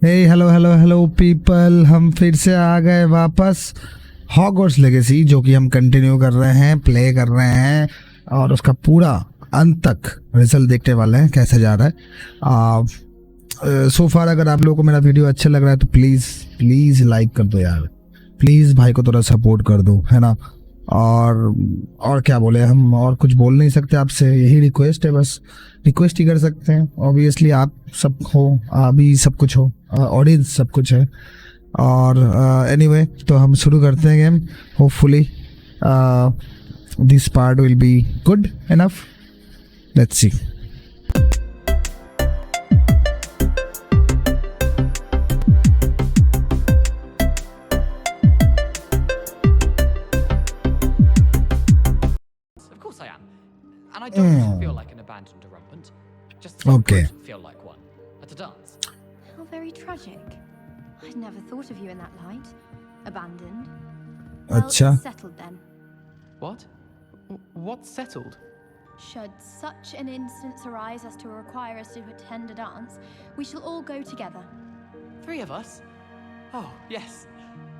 हे hello hello hello people, हम फिर से आ गए वापस हॉगवर्ट्स लेगेसी, जो कि हम कंटिन्यू कर रहे हैं, प्ले कर रहे हैं और उसका पूरा अंत तक रिजल्ट देखने वाले हैं कैसे जा रहा है। सो फार अगर आप लोगों को मेरा वीडियो अच्छा लग रहा है तो प्लीज़ प्लीज़ लाइक कर दो यार, प्लीज़ भाई को थोड़ा सपोर्ट कर दो, है ना। और क्या बोले, हम और कुछ बोल नहीं सकते आपसे, यही रिक्वेस्ट है, बस रिक्वेस्ट ही कर सकते हैं। ऑब्वियसली आप सब हो, अभी सब कुछ हो, ऑडियंस सब कुछ है। और एनीवे तो हम शुरू करते हैं game. Hopefully this part will be good enough, let's see. Of course I am. And I don't feel like an abandoned rampant. Just Okay. feel like one. At a dance. How very tragic. I'd never thought of you in that light. Abandoned. Well, अच्छा। it's settled then. What? What's settled? Should such an instance arise as to require us to attend a dance, we shall all go together. 3 of us? Oh, yes.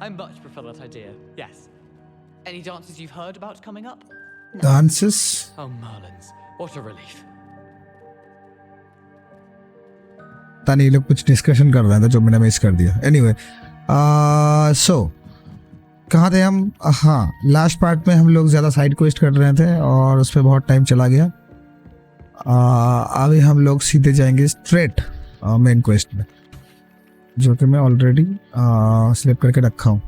I much prefer that idea. Yes. Any dances you've heard about coming up? Dances. Oh, Merlins. What a relief. तानी ये लोग कुछ discussion कर रहे थे जो मैंने miss कर दिया। एनीवे सो कहाँ थे हम? हाँ, लास्ट पार्ट में हम लोग ज़्यादा साइड क्वेस्ट कर रहे थे और उस पर बहुत टाइम चला गया। अभी हम लोग सीधे जाएंगे स्ट्रेट मेन क्वेस्ट में, जो कि मैं ऑलरेडी सिलेक्ट करके रखा हूँ।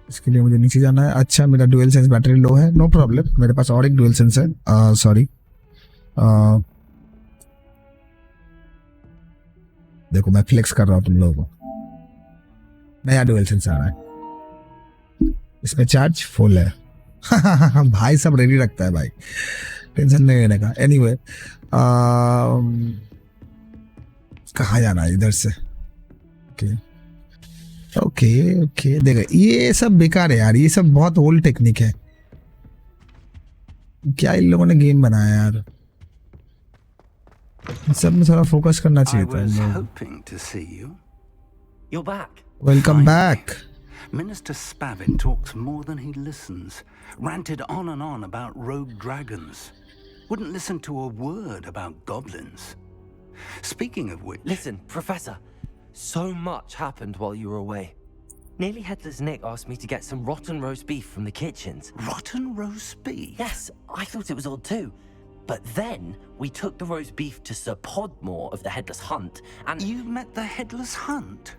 इसके लिए मुझे नीचे जाना है। अच्छा, मेरा डुअल सेंस बैटरी लो है, नो प्रॉब्लम, मेरे पास और एक डुअल सेंस है। सॉरी, देखो मैं फ्लेक्स कर रहा हूँ तुम लोगों को, नया डुअल सेंस आ रहा है, इसमें चार्ज फुल है। भाई सब रेडी रखता है भाई, टेंशन नहीं लेने का। एनीवे कहाँ जाना है? इधर से। ओके ओके ओके, देखो ये सब बेकार है यार, ये सब बहुत ओल्ड टेक्निक है। क्या इन लोगों ने गेम बनाया यार, सब में थोड़ा फोकस करना चाहिए था। You're back. Welcome back. Minister Spavin talks more than he listens. Ranted on about rogue dragons. Wouldn't listen to a word about goblins. Speaking of which... Listen, Professor. So much happened while you were away. Nearly Headless Nick asked me to get some rotten roast beef from the kitchens. Rotten roast beef? Yes, I thought it was odd too. But then we took the roast beef to Sir Podmore of the Headless Hunt, and... You met the Headless Hunt?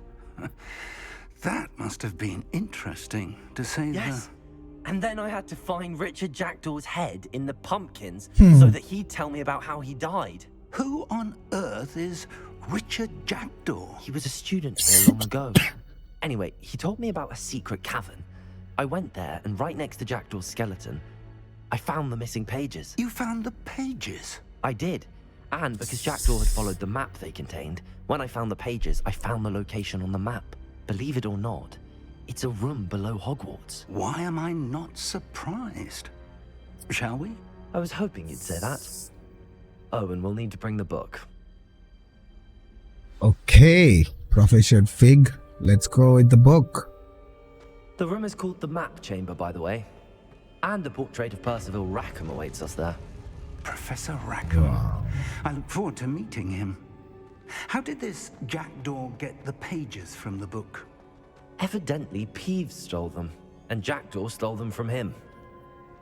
That must have been interesting, to say the... Yes. And then I had to find Richard Jackdaw's head in the pumpkins so that he'd tell me about how he died. Who on earth is Richard Jackdaw? He was a student here long ago. Anyway, he told me about a secret cavern. I went there, and right next to Jackdaw's skeleton, I found the missing pages. You found the pages? I did. And because Jackdaw had followed the map they contained, when I found the pages, I found the location on the map. Believe it or not, it's a room below Hogwarts. Why am I not surprised? Shall we? I was hoping you'd say that. Oh, and we'll need to bring the book. Okay, Professor Fig, let's go with the book. The room is called the Map Chamber, by the way. And a portrait of Percival Rackham awaits us there. Professor Rackham. Wow. I look forward to meeting him. How did this Jackdaw get the pages from the book? Evidently, Peeves stole them, and Jackdaw stole them from him.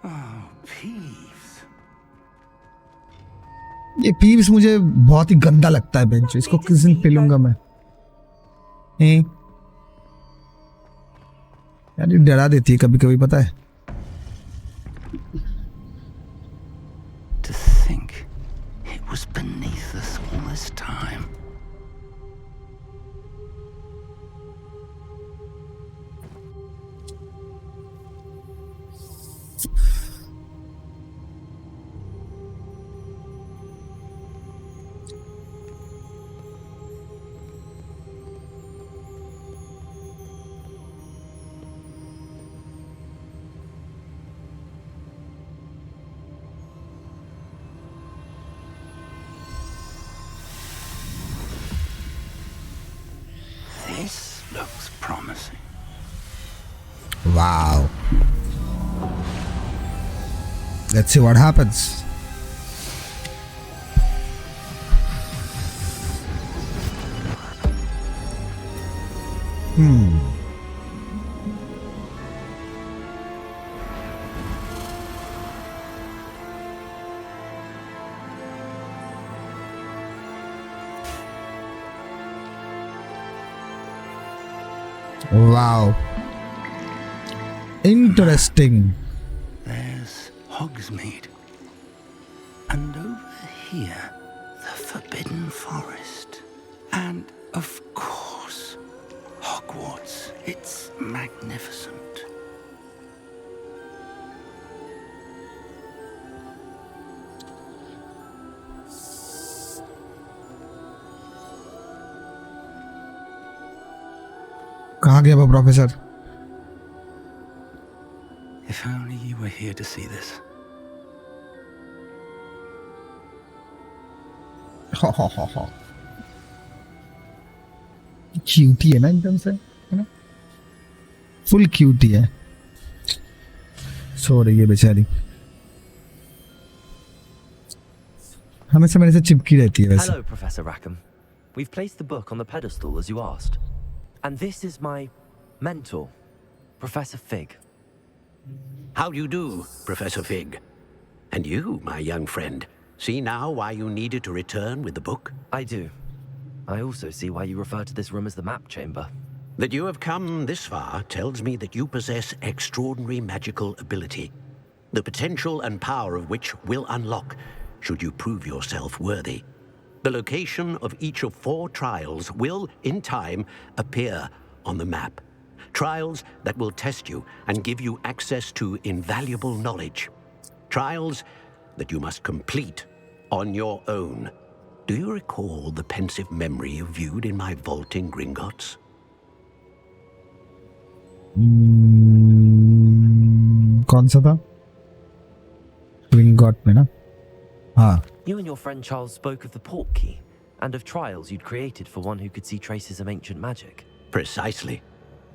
Oh, Peeves. ये Peeves मुझे बहुत ही गंदा लगता है bench, इसको किस दिन पीलूंगा मैं। यार ये डरा देती है कभी कभी, पता है। To think it was beneath us all this time. Wow. Let's see what happens. Wow. Interesting. There's Hogsmeade. And over here, the Forbidden Forest. And, of course, Hogwarts. It's magnificent. कहाँ गया वो professor? If only you were here to see this. Cutie है ना एकदम से, है ना? Full cutie है. सो रही है बेचारी. हमेशा मेरे से चिपकी रहती है वैसे. Hello, Professor Rackham. We've placed the book on the pedestal as you asked. And this is my mentor, Professor Fig. How do you do, Professor Fig? And you, my young friend, see now why you needed to return with the book? I do. I also see why you refer to this room as the map chamber. That you have come this far tells me that you possess extraordinary magical ability, the potential and power of which will unlock should you prove yourself worthy. The location of each of 4 trials will, in time, appear on the map. Trials that will test you and give you access to invaluable knowledge. Trials that you must complete on your own. Do you recall the pensive memory you viewed in my vault in Gringotts? कौन सा था? Gringotts में ना? हाँ. You and your friend Charles spoke of the port key and of trials you'd created for one who could see traces of ancient magic. Precisely.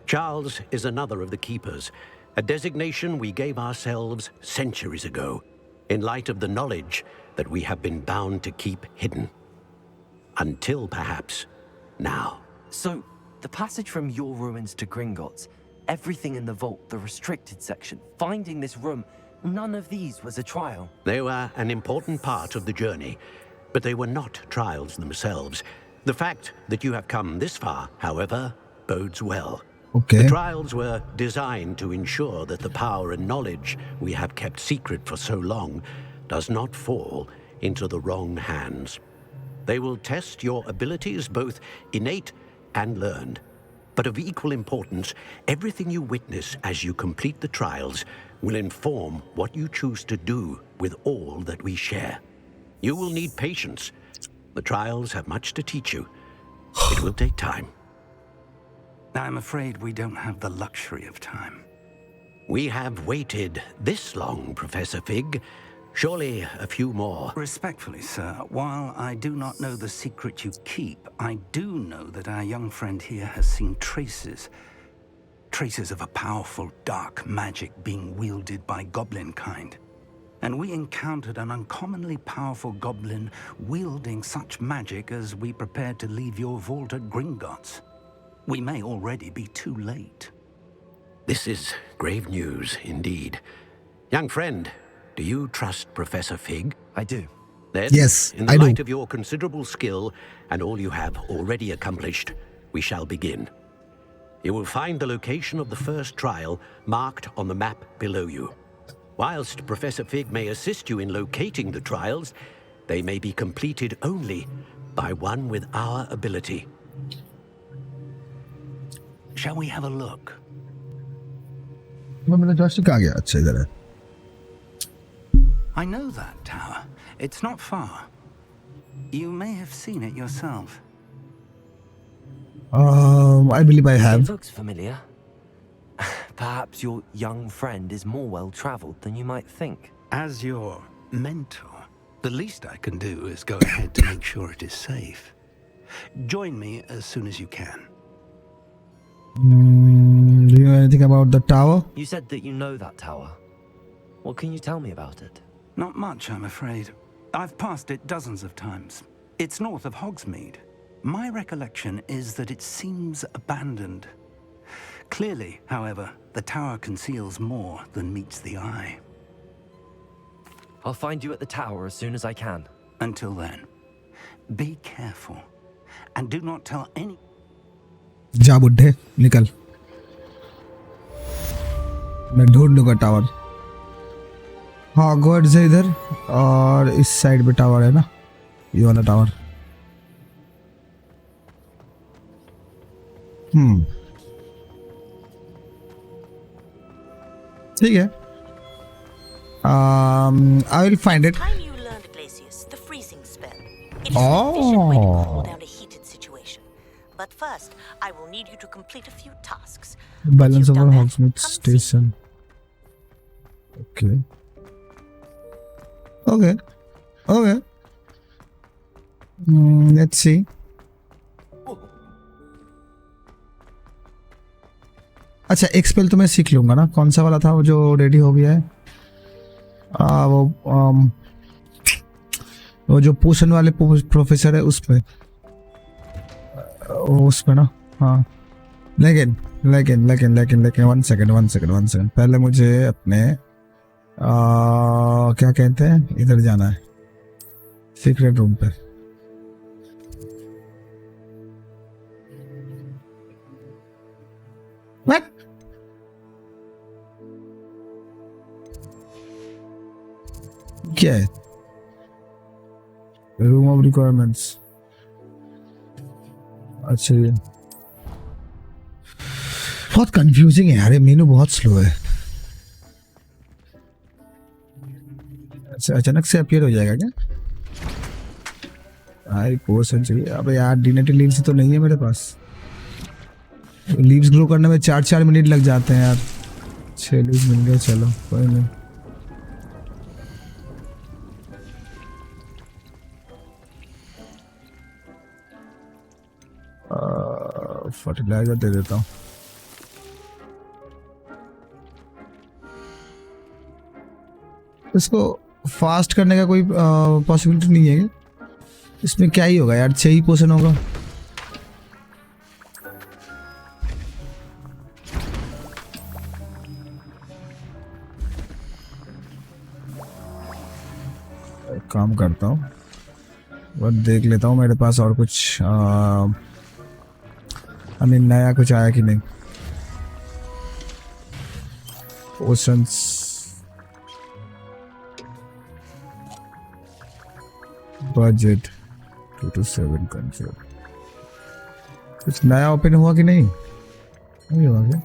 Charles is another of the keepers, a designation we gave ourselves centuries ago, in light of the knowledge that we have been bound to keep hidden. Until perhaps now. So, the passage from your ruins to Gringotts, everything in the vault, the restricted section, finding this room, none of these was a trial. They were an important part of the journey, but they were not trials themselves. The fact that you have come this far, however, bodes well. Okay. The trials were designed to ensure that the power and knowledge we have kept secret for so long does not fall into the wrong hands. They will test your abilities, both innate and learned. But of equal importance, everything you witness as you complete the trials will inform what you choose to do with all that we share. You will need patience. The trials have much to teach you. It will take time. I'm afraid we don't have the luxury of time. We have waited this long, Professor Fig. Surely a few more. Respectfully, sir, while I do not know the secret you keep, I do know that our young friend here has seen traces of a powerful dark magic being wielded by goblin kind. And we encountered an uncommonly powerful goblin wielding such magic as we prepared to leave your vault at Gringotts. We may already be too late. This is grave news indeed. Young friend, do you trust Professor Fig? I do. Then, Yes, in the I do. light of your considerable skill and all you have already accomplished, we shall begin. You will find the location of the first trial marked on the map below you. Whilst Professor Fig may assist you in locating the trials, they may be completed only by one with our ability. Shall we have a look? वो मेरा joystick आ गया. अच्छा इधर है. I know that tower. It's not far. You may have seen it yourself. I believe I It have. looks familiar. Perhaps your young friend is more well-traveled than you might think. As your mentor, the least I can do is go ahead to make sure it is safe. Join me as soon as you can. Do you anything about the tower? You said that you know that tower. What can you tell me about it? Not much, I'm afraid. I've passed it dozens of times. It's north of Hogsmeade. My recollection is that it seems abandoned. Clearly, however, the tower conceals more than meets the eye. I'll find you at the tower as soon as I can. Until then, be careful and do not tell any. जा बुड्ढे निकल, मैं ढूंढ लूंगा tower. Hogwarts है इधर और इस साइड पे टावर है ना, ये वाला टावर। ठीक है, I will find it. Time you learned Glacius, the freezing spell. It is an efficient way to cool down a heated situation. But first, I will need you to complete a few tasks. Balance Once over you've done that, Hogsmeade come see me. Station. Okay. Okay. Let's see. अच्छा, एक spell तो मैं सीख लूंगा ना। कौन सा वाला था वो जो रेडी हो गया है? वो जो पोषण वाले प्रोफेसर है उसमें ना। हाँ, लेकिन 1 सेकंड पहले मुझे अपने क्या कहते हैं, इधर जाना है, सीक्रेट रूम पे। What? क्या है? Room of requirements. अच्छा, ये बहुत कंफ्यूजिंग है यार, ये मेनू बहुत स्लो है। अच्छा, अचानक से अपीयर हो जाएगा क्या? हाई पोर्शन चाहिए। अबे यार, डिनेटिव लीव्स तो नहीं है मेरे पास। लीव्स ग्रो करने में 4 मिनट लग जाते हैं यार। 6 लीव्स मिल गए, चलो कोई नहीं। फर्टिलाइजर दे देता हूँ। इसको फास्ट करने का कोई पॉसिबिलिटी नहीं है? इसमें क्या ही होगा यार, 6 ही पोषण होगा। काम करता हूँ, वो देख लेता हूँ मेरे पास और कुछ नया कुछ आया कि नहीं। Potions budget 2 to 7 control. कुछ नया ओपन हुआ कि नहीं? नहीं हुआ क्या?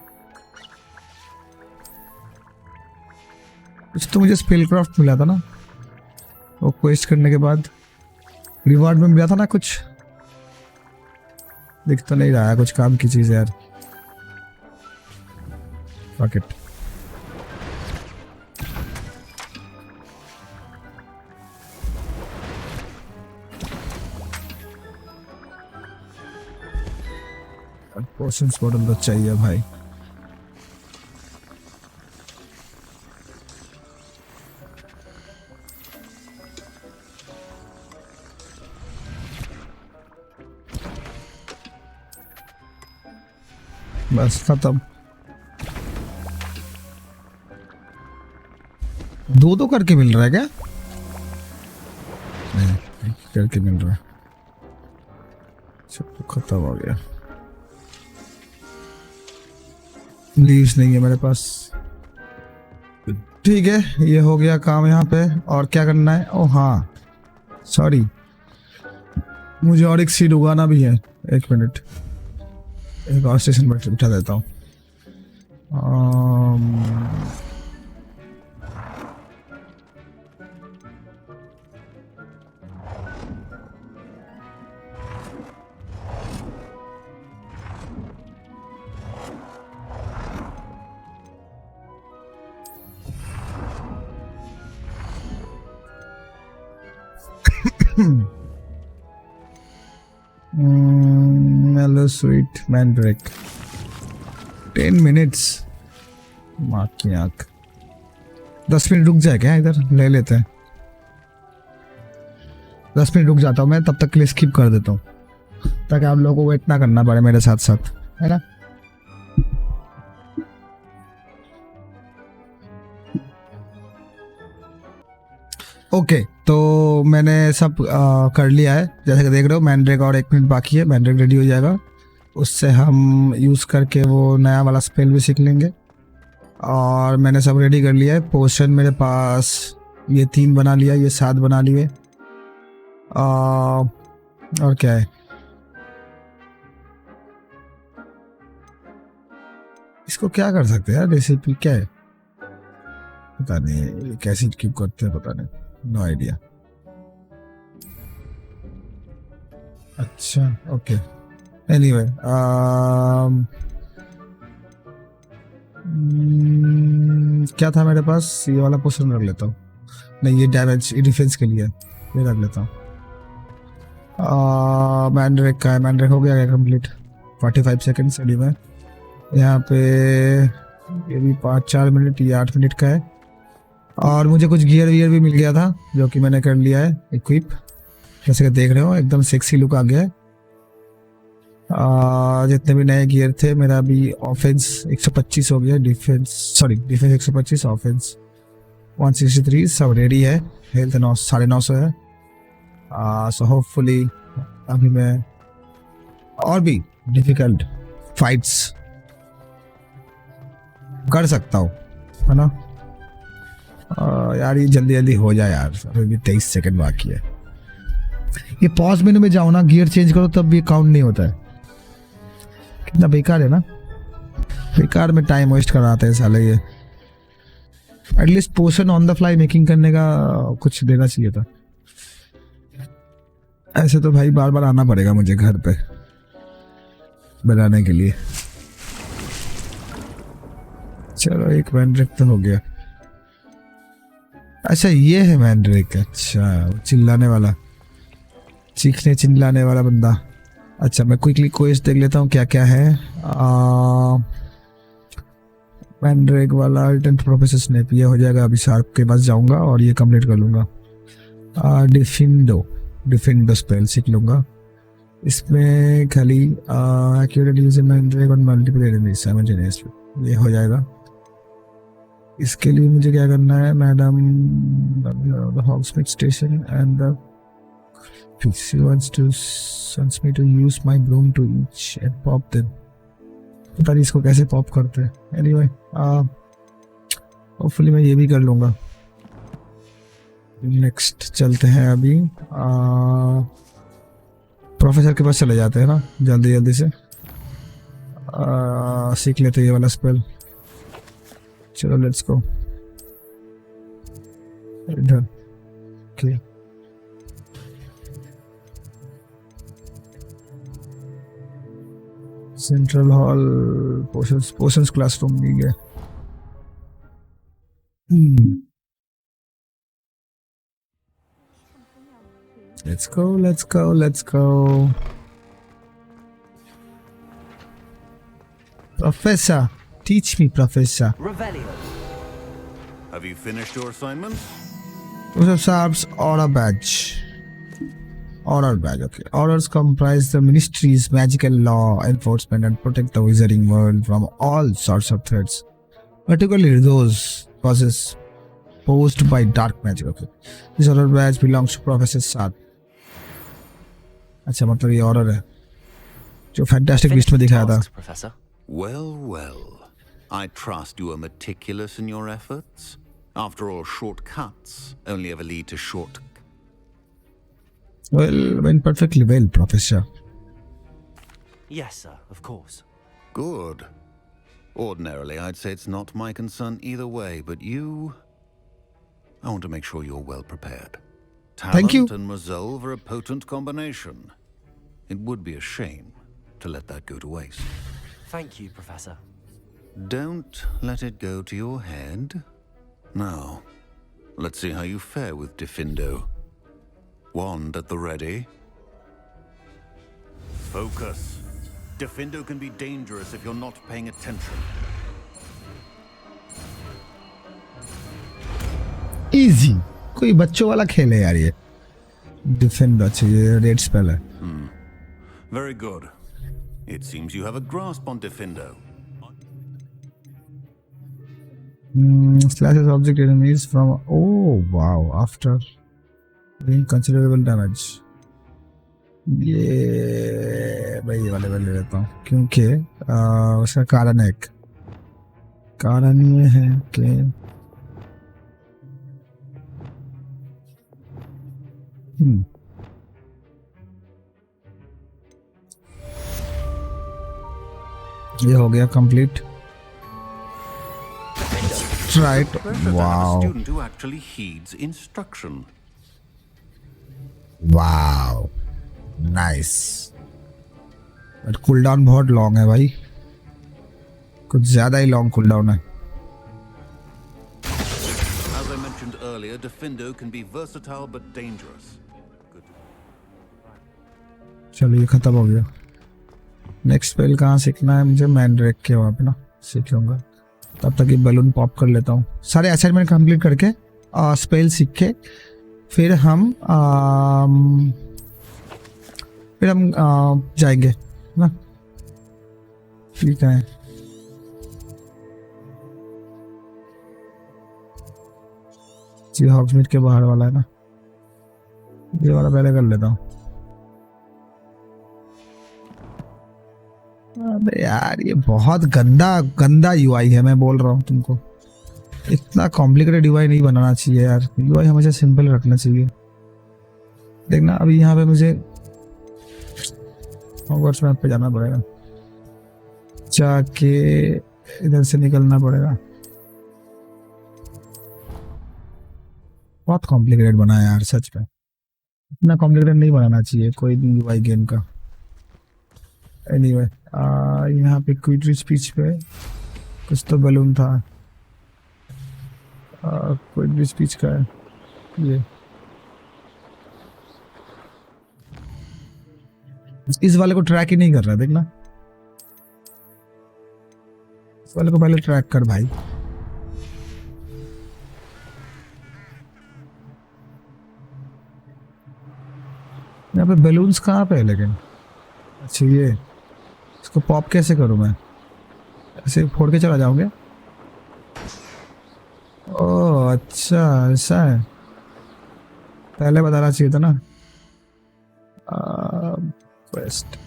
कुछ तो मुझे स्पेलक्राफ्ट मिला था ना, वो क्वेस्ट करने के बाद रिवार्ड में मिला था ना कुछ। दिख तो नहीं रहा है कुछ काम की चीज यार। Fuck it. पोशंस बॉटल तो चाहिए भाई। बस खत्म। 2 करके मिल रहा है क्या? नहीं, एक करके मिल रहा है। सब खत्म हो गया। लीव्स नहीं है मेरे पास। ठीक है, ये हो गया काम यहाँ पे। और क्या करना है? ओ हाँ, सॉरी, मुझे और एक सीड उगाना भी है। 1 मिनट, एक और स्टेशन पर बिठा देता हूँ। Mellow sweet mandrake. 10 minutes. माँ की आँख। 10 मिनट रुक जाए क्या इधर, ले लेते हैं। 10 मिनट रुक जाता हूँ मैं, तब तक के लिए स्किप कर देता हूँ ताकि आप लोगों को वेट ना करना पड़े मेरे साथ साथ, है ना। ओके तो मैंने सब कर लिया है, जैसे कि देख रहे हो। मैंड्रेक और 1 मिनट बाकी है, मैंड्रेक रेडी हो जाएगा, उससे हम यूज़ करके वो नया वाला स्पेल भी सीख लेंगे। और मैंने सब रेडी कर लिया है। पोशन मेरे पास ये 3 बना लिया, ये 7 बना लिए। और क्या है, इसको क्या कर सकते हैं यार, रेसिपी क्या है पता नहीं, कैसे कीप करते हैं पता नहीं, नो आइडिया। अच्छा ओके, एनीवे क्या था मेरे पास, ये वाला पोशन रख लेता हूँ। नहीं ये डैमेज डिफेंस के लिए, ये रख लेता हूँ। मैंड्रेक का है, मैंड्रेक हो गया कंप्लीट। 45 सेकेंड्स रेडी में। यहाँ पे ये भी 5-4 मिनट, ये 8 मिनट का है। और मुझे कुछ गियर वियर भी मिल गया था जो कि मैंने कर लिया है इक्विप, जैसे कि देख रहे हो एकदम सेक्सी लुक आ गया है। जितने भी नए गियर थे, मेरा भी ऑफेंस 125 हो गया, डिफेंस 125, ऑफेंस 163, सब रेडी है। हेल्थ 950 है। सो होपफुली अभी मैं और भी डिफिकल्ट फाइट्स कर सकता हूँ, है ना। यार ये जल्दी जल्दी हो जाए यार, अभी भी 23 सेकंड बाकी है। ये पॉज मेनू में जाओ ना, गियर चेंज करो तब भी काउंट नहीं होता है। कितना बेकार है ना, बेकार में टाइम वेस्ट कराते हैं साले ये। At least potion on the fly making करने का कुछ देना चाहिए था। ऐसे तो भाई बार बार आना पड़ेगा मुझे घर पे बनाने के लिए। चलो एक मैंड्रेक तो हो गया। अच्छा ये है मैंड्रेक, अच्छा चिल्लाने वाला, चीखने चिल्लाने वाला बंदा। अच्छा मैं क्विकली क्वेस्ट देख लेता हूँ क्या क्या है। मैंड्रेक वाला अल्टरनेट प्रोफेसर स्नेप, ये हो जाएगा। अभी शार्प के पास जाऊंगा और ये कंप्लीट कर लूंगा। डिफिंडो स्पेल सीख लूंगा। इसमें खाली accurate using mandrake on multiple enemies simultaneously, ये हो जाएगा। इसके लिए मुझे क्या करना है, madam Hogsmeade station and she wants me to use my broom to each and pop them। पता नहीं इसको कैसे पॉप करते हैं। एनीवे होपफुली मैं ये भी कर लूँगा। नेक्स्ट चलते हैं अभी प्रोफेसर के पास चले जाते हैं ना, जल्दी जल्दी से सीख लेते हैं ये वाला स्पेल। चलो लेट्स गो इधर। Okay central hall, potions classroom भी गए। Let's go. Professor, teach me, Professor. Revelio. Have you finished your assignment? Professor Saab's Aura Badge. Okay. Orders comprise the ministry's magical law enforcement and protect the wizarding world from all sorts of threats, particularly those posed by dark magic. Okay. This order badge belongs to Professor Saab. अच्छा मतलब ये order है जो fantastic beast में दिखाया था। Professor. Well. I trust you are meticulous in your efforts. After all, shortcuts only ever lead to short. Well, went perfectly well, Professor. Yes, sir, of course. Good. Ordinarily, I'd say it's not my concern either way, but I want to make sure you're well prepared. Thank you. Talent and resolve are a potent combination. It would be a shame to let that go to waste. Thank you, Professor. Don't let it go to your head. Now, let's see how you fare with Diffindo. Wand at the ready. Focus. Diffindo can be dangerous if you're not paying attention. Easy, कोई बच्चों वाला खेल है यार ये। Defend अच्छा, ये red spell है। Very good. It seems you have a grasp on Defendo. Slashes object enemies from, oh wow, after doing considerable damage। ये भाई ये वाले ले लेता हूँ, क्योंकि उसका कारण ये है कि ये हो गया complete. Right, wow Student who actually heeds instruction. Wow, nice. But cooldown बहुत लॉन्ग है भाई, कुछ ज्यादा ही लॉन्ग कूलडाउन है। As I mentioned earlier, Defendo can be versatile but dangerous. चलो ये खत्म हो गया। नेक्स्ट स्पेल कहाँ सीखना है मुझे? मैंड्रेक के वहाँ पे ना सीख लूँगा। तब तक ये बलून पॉप कर लेता हूँ, सारे असाइनमेंट कंप्लीट करके स्पेल सीख के फिर हम जाएंगे ना। ठीक है, जी हॉग्समीड के बाहर वाला है ना, ये वाला पहले कर लेता हूँ। अबे यार ये बहुत गंदा यूआई है, मैं बोल रहा हूँ तुमको। इतना कॉम्प्लिकेटेड यूआई नहीं बनाना चाहिए यार, यूआई हमेशा सिंपल रखना चाहिए। देखना अभी यहाँ पे मुझे हॉगवर्ट्स मैप पे जाना पड़ेगा, जाके इधर से निकलना पड़ेगा। बहुत कॉम्प्लिकेटेड बना है यार सच में, इतना कॉम्प्लिकेटेड नहीं बनाना चाहिए कोई भी यूआई गेम का। एनीवे यहाँ पे क्विट स्पीच पे कुछ तो बलून था, क्विट स्पीच का है ये। इस वाले को ट्रैक ही नहीं कर रहा, देखना इस वाले को पहले ट्रैक कर भाई। यहाँ पे बैलून्स कहाँ पे है लेकिन? अच्छा ये, इसको पॉप कैसे करूँ मैं? ऐसे फोड़ के चला जाऊंगा? ओह अच्छा ऐसा है, पहले बताना चाहिए था ना। Quest,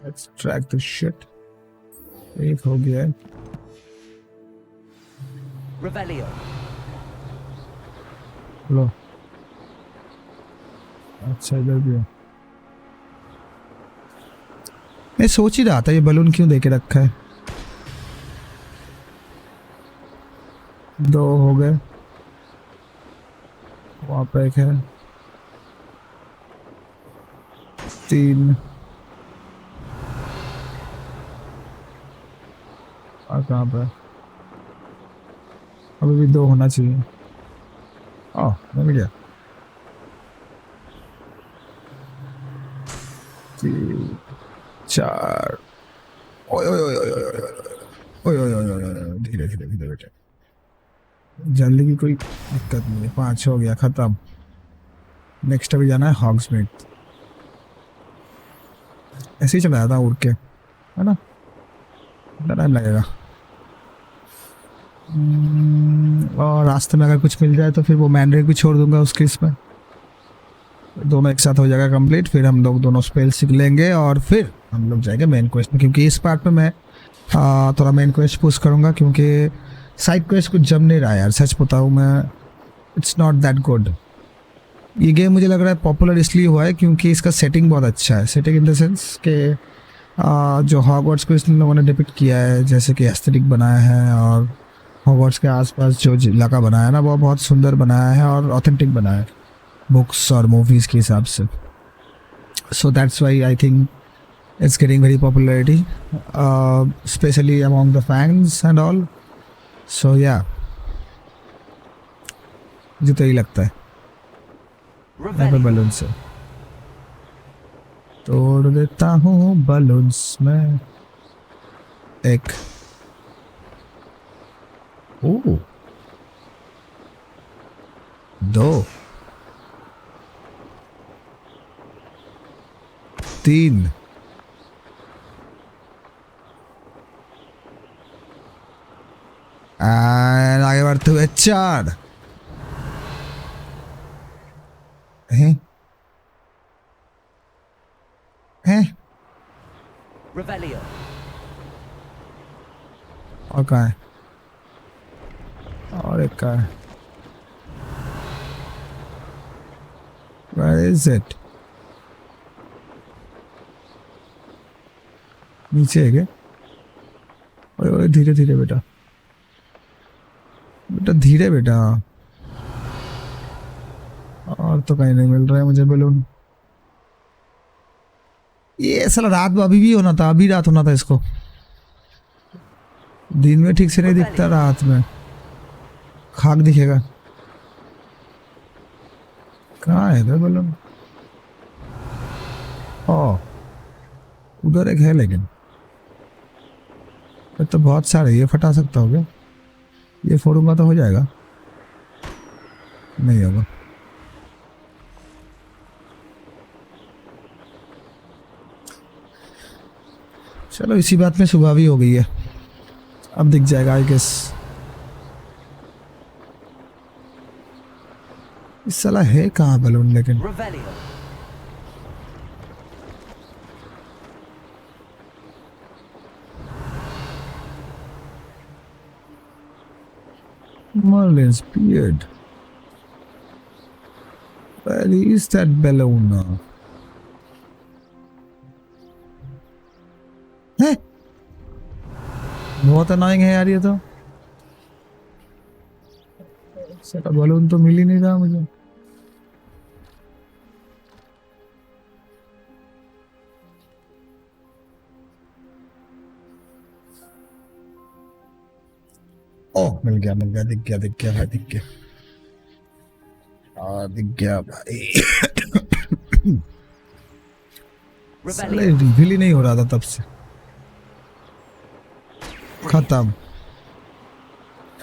let's track the shit. एक हो गया है। Revelio. लो, अच्छा इधर भी है। मैं सोच ही रहा था ये बलून क्यों देके रखा है। 2 हो गए, वहाँ पे एक है, 3 और कहाँ पे? अभी भी 2 होना चाहिए। ओह मिल गया। 3 4। ओए ओए ओए ओए ओए ओए ओए ओए, धीरे धीरे धीरे बेटे, जल्दी की कोई दिक्कत नहीं है। 5 हो गया, खत्म। नेक्स्ट अभी जाना है हॉग्समीड। ऐसे ही चला जाता उड़ के, है ना, टाइम लगेगा। और रास्ते में अगर कुछ मिल जाए तो फिर वो मैंड्रेक भी छोड़ दूंगा उसके, इसमें दोनों एक साथ हो जाएगा कंप्लीट। फिर हम लोग दोनों स्पेल सीख लेंगे और फिर हम लोग जाएंगे मेन क्वेस्ट में, क्योंकि इस पार्ट में मैं थोड़ा मेन क्वेस्ट पुश करूँगा, क्योंकि साइड क्वेस्ट कुछ जम नहीं रहा है यार, सच बताऊँ मैं। It's not that good. ये गेम मुझे लग रहा है पॉपुलर इसलिए हुआ है क्योंकि इसका सेटिंग बहुत अच्छा है। सेटिंग इन द सेंस के जो हॉगवर्ट्स को इन लोगों ने डिपिक्ट किया है, जैसे कि एस्थेटिक बनाया है, और हॉगवर्ट्स के आसपास जो इलाका बनाया है ना, वो बहुत सुंदर बनाया है और ऑथेंटिक बनाया है बुक्स और मूवीज़ के हिसाब से। So that's why I think it's getting very popularity, specially among the fans and all. So yeah मुझे तो यही लगता है। यहाँ पे बलून से तोड़ देता हूँ बलून्स में एक। ओह 2 3 और आगे बढ़ते हुए 4 हैं हैं Revelio. और कहाँ है और एक कहाँ है Where is it? नीचे है क्या? ओए धीरे धीरे बेटा बेटा धीरे बेटा और तो कहीं नहीं मिल रहा है मुझे बलून ये साला रात में अभी भी होना था अभी रात होना था इसको दिन में ठीक से नहीं दिखता रात में खाक दिखेगा कहाँ है इधर बलून ओ उधर एक है लेकिन तो बहुत सारे ये फटा सकता हो क्या ये फोड़ूंगा तो हो जाएगा नहीं होगा चलो इसी बात में सुबह भी हो गई है अब दिख जाएगा आई गेस इस साला है कहाँ बलून लेकिन Revelio. Merlin's beard. Where is that balloon now? है बहुत अनोइंग है यार ये तो साला बलून तो मिल ही नहीं रहा मुझे ओह मिल गया दिख गया भाई दिख गया दिख गया भाई साले रिवील ही नहीं हो रहा था तब से खत्म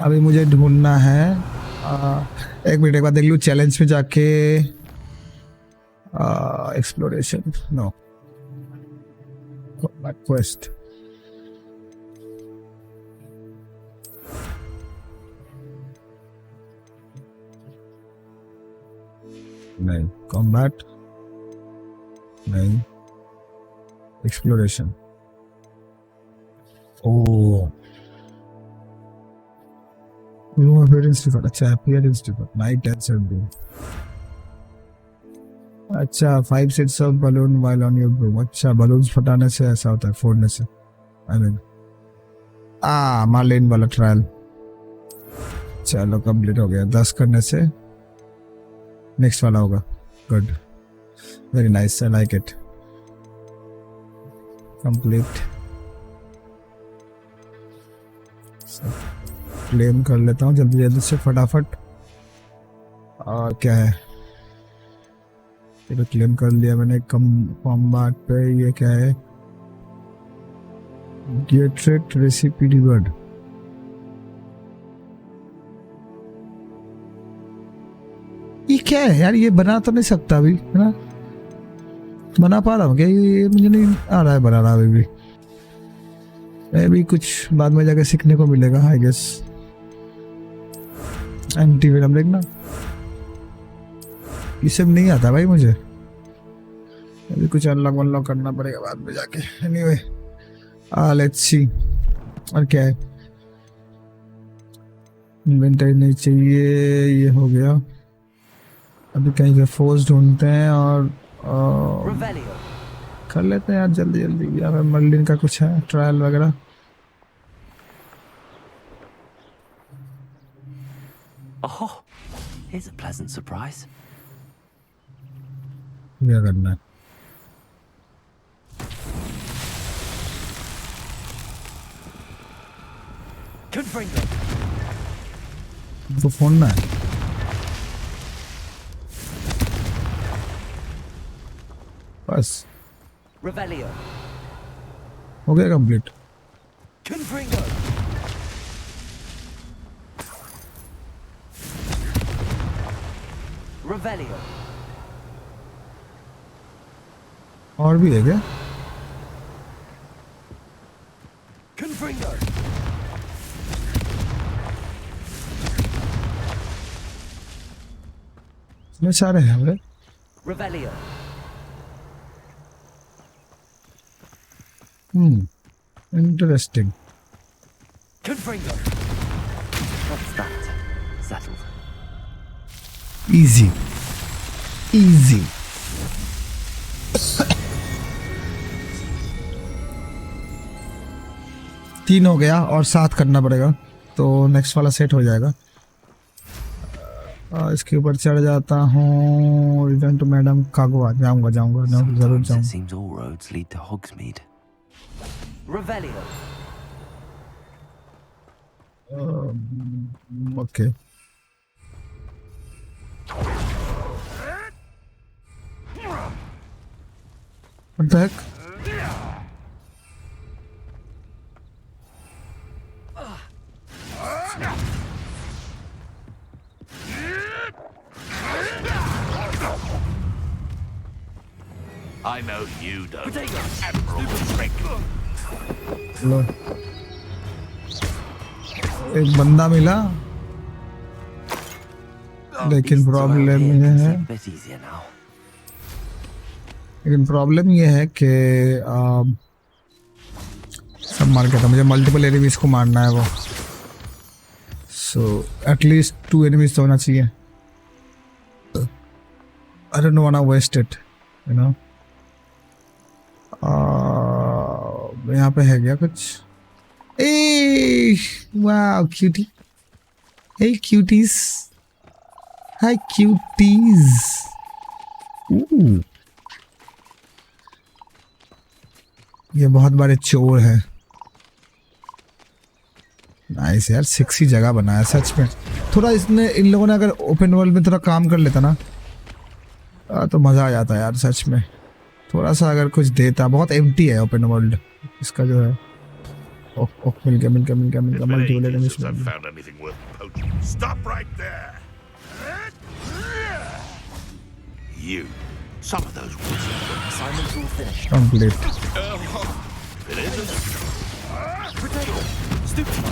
अभी मुझे ढूंढना है एक मिनट एक बार देख लूँ चैलेंज में जाके एक्सप्लोरेशन नो क्वेस्ट नहीं कॉम्बैट नहीं एक्सप्लोरेशन ओह रूम अपीयरेंस डिफॉल्ट अच्छा appearance default night and Sunday अच्छा 5 sets of balloon while on your room अच्छा बलून्स फटाने से ऐसा होता है फोड़ने से आई मीन मार्लिन वाला ट्रायल चलो कंप्लीट हो गया 10 करने से नेक्स्ट वाला होगा good very nice I like it complete claim कर लेता हूँ जल्दी जल्दी से फटाफट और क्या है ये तो क्लेम कर लिया मैंने कॉम्बैट पे ये क्या है गेट रेट रेसिपी रिवर्ड ये क्या है यार ये बना तो नहीं सकता अभी है ना बना पा रहा हूँ क्या ये मुझे नहीं आ रहा है बनाना अभी भी भी कुछ बाद में जाके सीखने को मिलेगा आई गेस एंटी वेनम देखना ये सब नहीं आता भाई मुझे अभी कुछ अनलॉक करना पड़ेगा बाद में जाके एनीवे लेट्स सी और क्या है इन्वेंटरी नहीं चाहिए ये हो गया अभी कहीं पे फोर्स ढूंढते हैं और Revelio. कर लेते हैं यार जल्दी जल्दी या फिर मर्लिन का कुछ है ट्रायल वगैरह Oh, here's a pleasant surprise. क्या करना है Confringo. तो फोन ना है बस Revelio. हो गया कंप्लीट Confringo. Revelio. और भी है क्या? Confringo. इसमें सारे हैं भाई। Revelio. Interesting. Confringo. That's that. Settled. Easy easy. तीन हो गया और 7 करना पड़ेगा तो नेक्स्ट वाला सेट हो जाएगा। इसके ऊपर चढ़ जाता हूँ। Return to madam Kagawa. जाऊंगा जरूर Sometimes it जाऊंगा। seems all roads lead to Hogsmeade. Revelio. Okay. What the heck? I know you don't. लो। एक बंदा मिला लेकिन प्रॉब्लम ये है A bit easier now. लेकिन प्रॉब्लम ये है कि सब मार के था। मुझे मल्टीपल एनिमीज को मारना है वो। सो एटलीस्ट 2 एनिमीज तो होना चाहिए। I don't wanna waste it, you know. यहाँ पे है क्या कुछ? ए वाओ क्यूटी। हे क्यूटीज। हाय क्यूटीज। ये बहुत बड़े चोर है। नाइस यार, सेक्सी जगह बनाया सच में। थोड़ा इसने इन लोगों ने अगर ओपन वर्ल्ड में थोड़ा काम कर लेता ना तो मज़ा आ जाता यार सच में। थोड़ा सा अगर कुछ देता। बहुत एम्प्टी है ओपन वर्ल्ड इसका जो है। ओह ओह मिल गया multiple enemies. Found anything worth poaching. Stop right there. You. Some of those wizards. Assignment's all finished. Complete. It isn't. Potato. Stupid.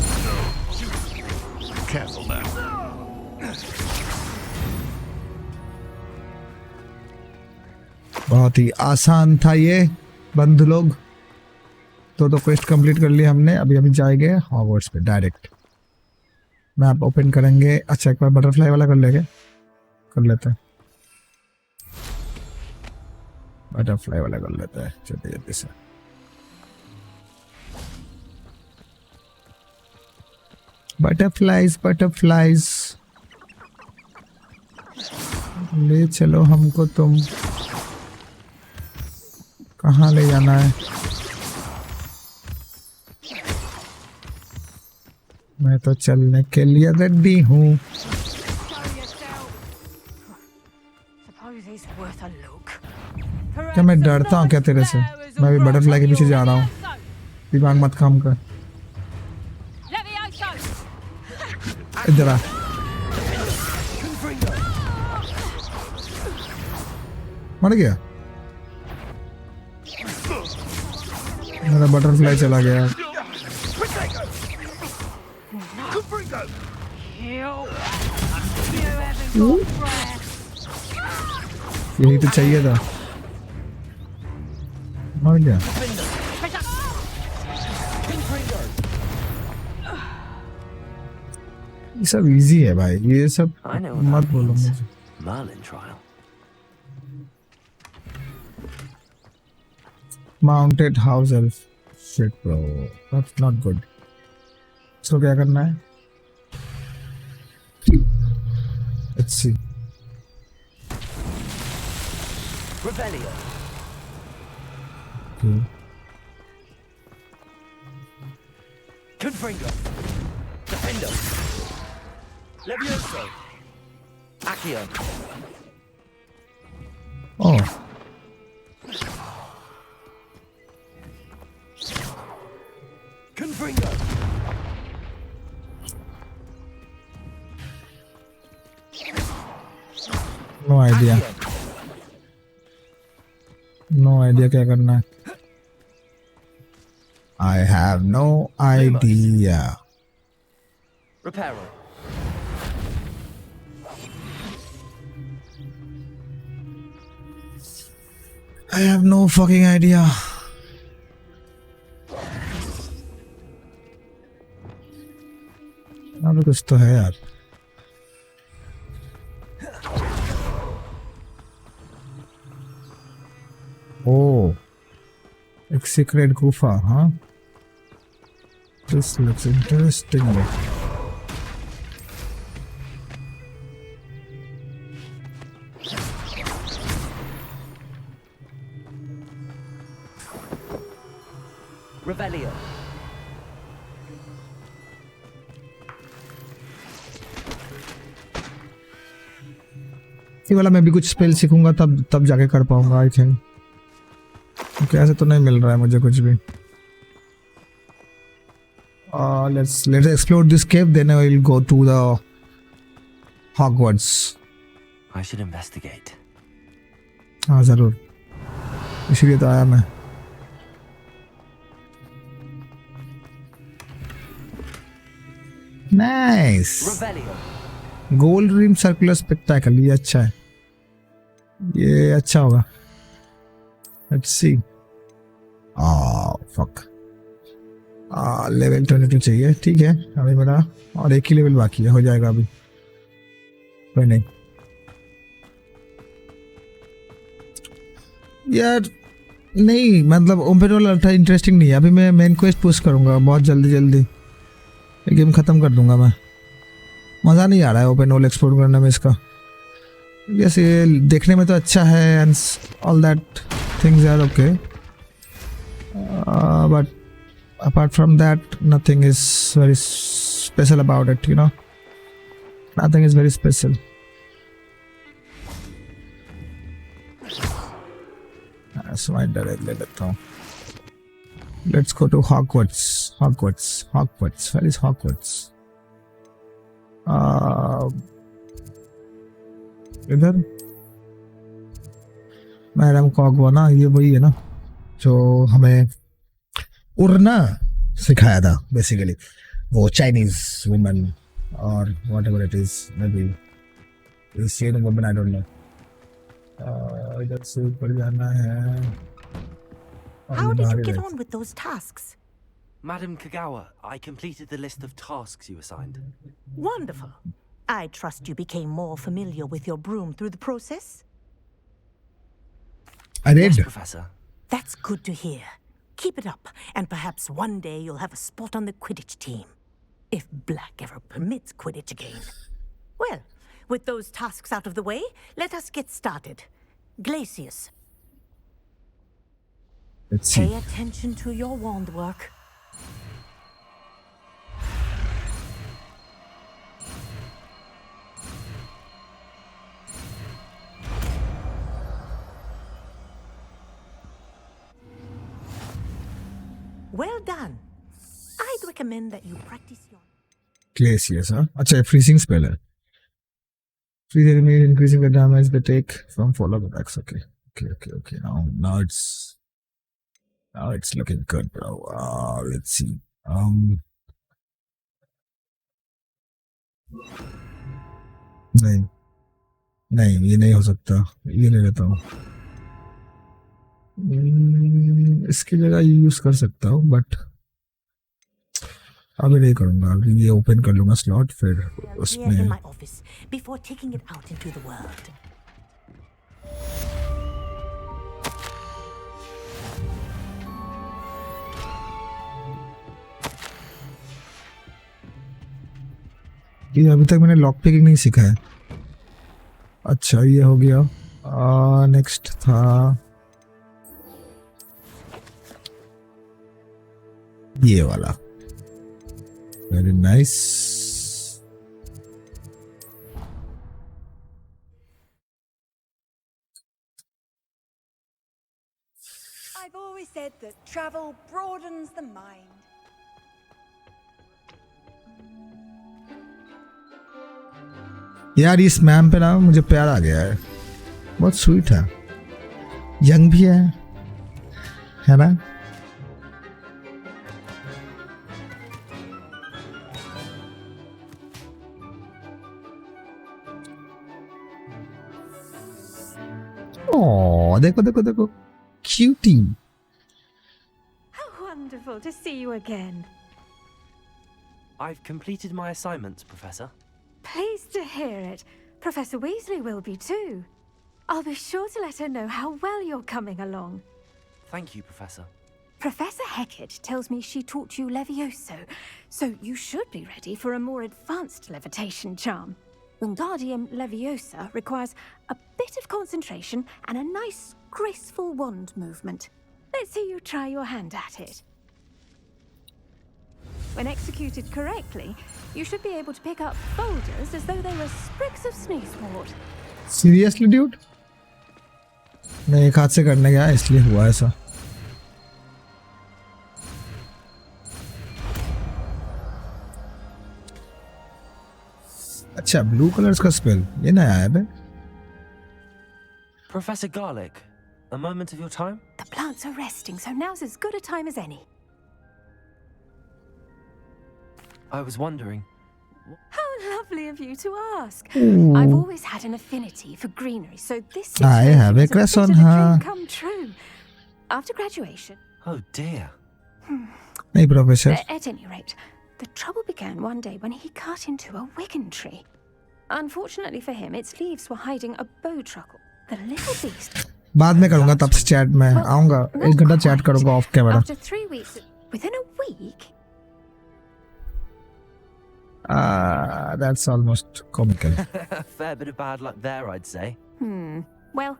Careful now. बहुत ही आसान था ये बंधु लोग। तो क्वेस्ट कंप्लीट कर लिया हमने। अभी जाएंगे हॉगवर्ट्स पे डायरेक्ट। मैप ओपन करेंगे। अच्छा एक बार बटरफ्लाई वाला कर लेते हैं। बटरफ्लाई वाला कर लेते हैं जल्दी से। बटरफ्लाइज ले चलो हमको। तुम कहाँ ले जाना है? मैं तो चलने के लिए रेडी हूँ। क्या मैं डरता हूँ क्या तेरे से? मैं भी बटरफ्लाई के पीछे जा रहा हूँ। दिमाग मत काम कर। इधर आ। मर गया। मेरा बटरफ्लाई चला गया। यही तो चाहिए था। मर गया। ये सब इजी है भाई। ये सब मत बोलो मुझे। Merlin trial. Mounted house elf. Shit bro, that's not good. So क्या करना है? Let's see. Revelio. Okay. Confringo. Defendo. Levioso. Accio. Oh. Confringo. No idea, no idea क्या करना है। I have no idea. Reparo. I have no fucking idea. अब कुछ तो है यार। Oh, एक सीक्रेट गुफा, हाँ? This looks interesting. Revelio. ये वाला मैं भी कुछ स्पेल सीखूंगा तब जाके कर पाऊंगा आई थिंक, क्योंकि ऐसे तो नहीं मिल रहा है मुझे कुछ भी। Let's explore this cave, then I will go to the Hogwarts. I should investigate. हाँ जरूर, इसीलिए तो आया मैं। Nice. Revelio. Gold rim circular spectacle, ये अच्छा है, ये अच्छा होगा। Let's see. फक, लेवल 22 चाहिए, ठीक है अभी मेरा और एक ही लेवल बाकी है, हो जाएगा अभी, कोई नहीं यार। नहीं मतलब ओपन वर्ल्ड अल्ट्रा इंटरेस्टिंग नहीं है अभी, मैं मेन क्वेस्ट पुश करूंगा बहुत जल्दी, ये गेम खत्म कर दूंगा मैं। मज़ा नहीं आ रहा है ओपन वर्ल्ड एक्सप्लोर करने में इसका, जैसे देखने में तो अच्छा है and all that things are okay, but apart from that nothing is very special about it, you know, nothing is very special. So I direct ले लेता हूँ। Let's go to Hogwarts. Where is Hogwarts? इधर madam कॉगवा ना, ये वही है ना जो हमें उड़ना सिखाया था बेसिकली, वो चाइनीज वुमन और whatever it is, may be Asian woman, I don't know. इधर से ऊपर जाना है। How did you get on with those tasks? Madam Kagawa, I completed the list of tasks you assigned. Wonderful. I trust you became more familiar with your broom through the process? I did. Yes, Professor. That's good to hear. Keep it up, and perhaps one day you'll have a spot on the Quidditch team. If Black ever permits Quidditch again. Well, with those tasks out of the way, let us get started. Glacius. Let's see. Pay attention to your wand work. Well done. I'd recommend that you practice your... Glacius, huh? अच्छा ये freezing spell है। Freeze enemy increasing the damage they take from fall of attacks. Okay. Now it's looking good, bro. Let's see. नहीं ये नहीं हो सकता, ये ले लेता हूँ। इसकी जगह यूज कर सकता हूँ बट अभी नहीं करूँगा, अभी ये ओपन कर लूँगा स्लॉट, फिर उसमें ये अभी तक मैंने लॉक पिकिंग नहीं सीखा है। अच्छा ये हो गया। नेक्स्ट था ये वाला, very nice. I've always said that travel broadens the mind. यार इस मैम पे ना मुझे प्यार आ गया है। बहुत स्वीट है, यंग भी है ना? ओ देखो देखो देखो, cutie. How wonderful to see you again. I've completed my assignments, Professor. Pleased to hear it. Professor Weasley will be too. I'll be sure to let her know how well you're coming along. Thank you, Professor. Professor Hecat tells me she taught you Levioso, so you should be ready for a more advanced levitation charm. Wingardium Leviosa requires a bit of concentration and a nice, graceful wand movement. Let's see you try your hand at it. When executed correctly, you should be able to pick up boulders as though they were sprigs of sneezewort. Seriously, dude? मैं एक हाथ से करने गया इसलिए हुआ ऐसा। अच्छा, ब्लू कलर्स का स्पेल ये नया है बे। Professor Garlick, a moment of your time? The plants are resting, so now's as good a time as any. I was wondering. How lovely of you to ask. Ooh. I've always had an affinity for greenery, so this I have a situation crush is a on bit of a her. dream come true. After graduation. Oh dear. नहीं professor. At any rate, the trouble began one day when he cut into a wigan tree. Unfortunately for him, its leaves were hiding a bow truckle. The little beast. बाद में करूँगा, तब से chat में आऊँगा, 1 घंटा chat करूँगा of camera. After 3 weeks, within a week. That's almost comical. Fair bit of bad luck there, I'd say. Well,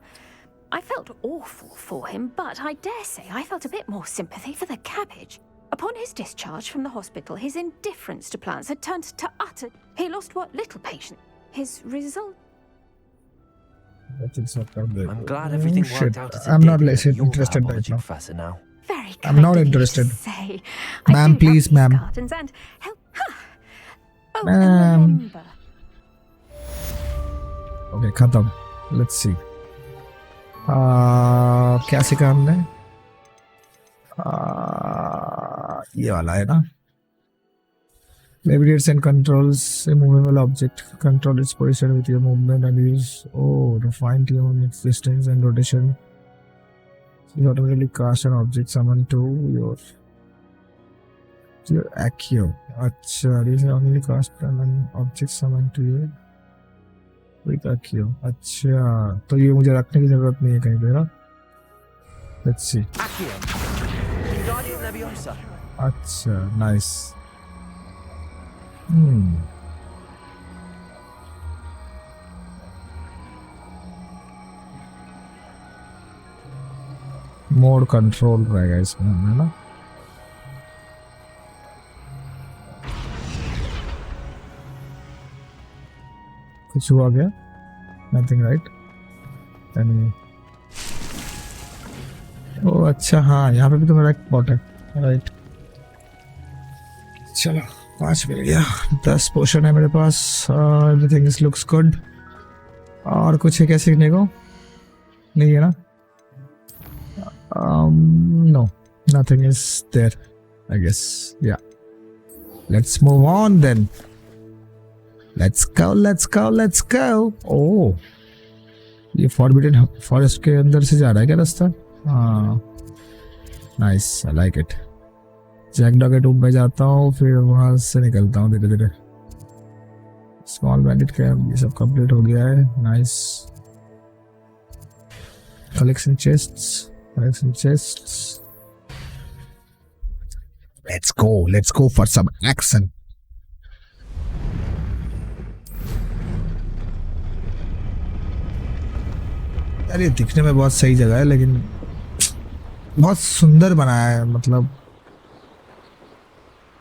I felt awful for him, but I dare say I felt a bit more sympathy for the cabbage. Upon his discharge from the hospital, his indifference to plants had turned to utter. He lost what little patience. His result. I'm glad everything worked out as it I'm did. not less You're the interested right apology now. professor now. Very I'm not kind of you to interested. say. Ma'am, I do please, love these ma'am. gardens and help. Oh, Ma'am. and remember. Okay, खत्म। Let's see. क्या सीखा हमने? ये वाला है ना? Levitates and controls a movable object. Control its position with your movement and use to fine tune its distance and rotation. You automatically cast an object summoned to your Accio. अच्छा, these are only cast an object summoned to you with Accio. अच्छा, तो ये मुझे रखने की जरूरत नहीं है कहीं पे ना? Let's see. Accio. Wingardium Leviosa. अच्छा, nice. मोड कंट्रोल रहेगा इसमें, है ना? कुछ हुआ क्या? Nothing, right? ओह अच्छा, हाँ यहाँ पे भी तो मेरा एक बॉट है, राइट? चलो 5 मिल गया, 10 पोशन है मेरे पास। Everything is looks good. और कुछ है क्या सीखने को? नहीं है ना? No, nothing is there I guess. Yeah, let's move on then. Let's go let's go let's go. Oh, ये फॉरबिडन फॉरेस्ट के अंदर से जा रहा है क्या रास्ता? हाँ, नाइस, आई लाइक इट। जैकडा के टूब में जाता हूँ, फिर वहां से निकलता हूँ धीरे धीरे। स्मॉल बैंडिट कैंप ये सब कंप्लीट हो गया है, nice. Collection chests, let's go for some action. यार ये दिखने में बहुत सही जगह है, लेकिन बहुत सुंदर बनाया है, मतलब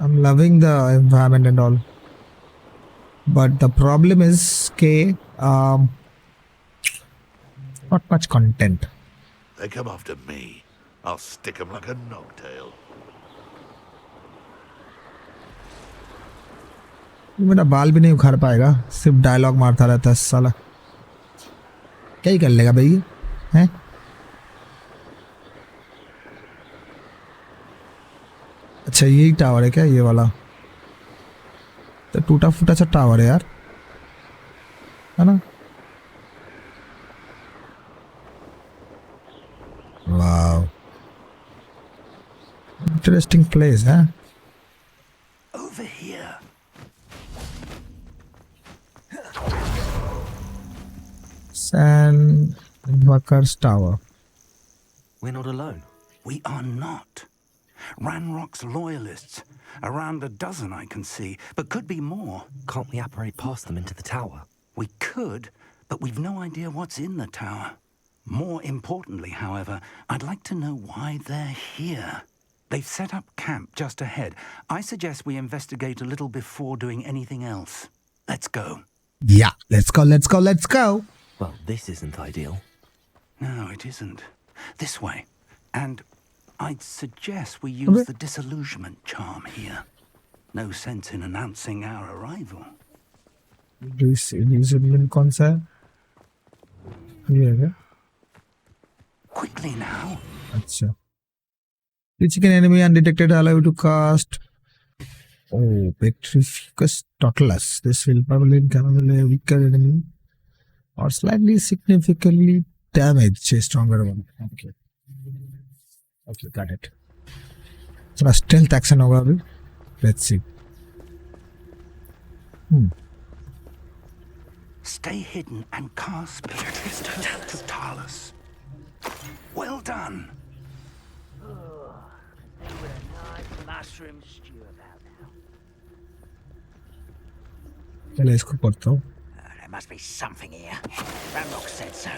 I'm loving the environment and all, but the problem is not much content. They come after me. I'll stick them like a nogtail. मेरा बाल भी नहीं उखाड़ पाएगा, सिर्फ डायलॉग मारता रहता है साला। क्या ही कर लेगा भाई हैं? अच्छा यही टावर है क्या, ये वाला? तो टूटा फूटा सा टावर है यार, है ना? वाव, इंटरेस्टिंग प्लेस है। Over here. Sun walkers tower. We're not alone. We are not. Ranrock's loyalists. Around a dozen I can see, but could be more. Can't we apparate past them into the tower? We could, but we've no idea what's in the tower. More importantly, however, I'd like to know why they're here. They've set up camp just ahead. I suggest we investigate a little before doing anything else. Let's go. Yeah, let's go, let's go, let's go. Well, this isn't ideal. No, it isn't. This way. And I'd suggest we use the disillusionment charm here. No sense in announcing our arrival. Disillusionment कौन सा है? ये है क्या? Quickly now. अच्छा। Reaching an enemy undetected allow you to cast. Oh, Petrificus Totalus. This will probably damage a weaker enemy or slightly significantly damage a stronger one. Okay. Okay, got it. थोड़ा stealth action होगा अभी. Let's see. Stay hidden and cast Petrificus Totalus. Well done. Mushroom stew about now. पहले इसको पढ़ता हूँ. There must be something here. Ranrock said so.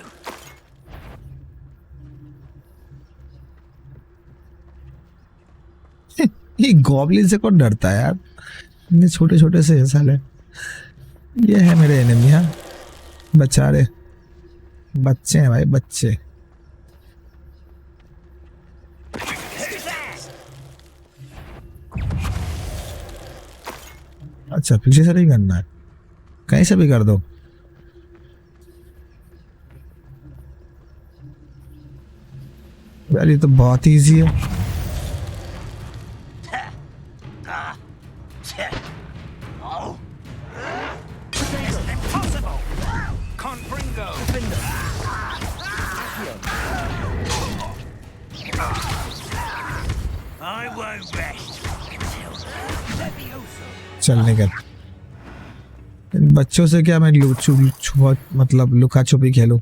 ये goblin से कौन डरता है यार? इतने छोटे छोटे से है साले. ये है मेरे एनिमी. हाँ बेचारे बच्चे हैं भाई, बच्चे. अच्छा पीछे से नहीं करना है, कहीं से भी कर दो. यार ये तो बहुत इजी है. चल निकल. इन बच्चों से क्या मैं मतलब लुका छुपी खेलूं.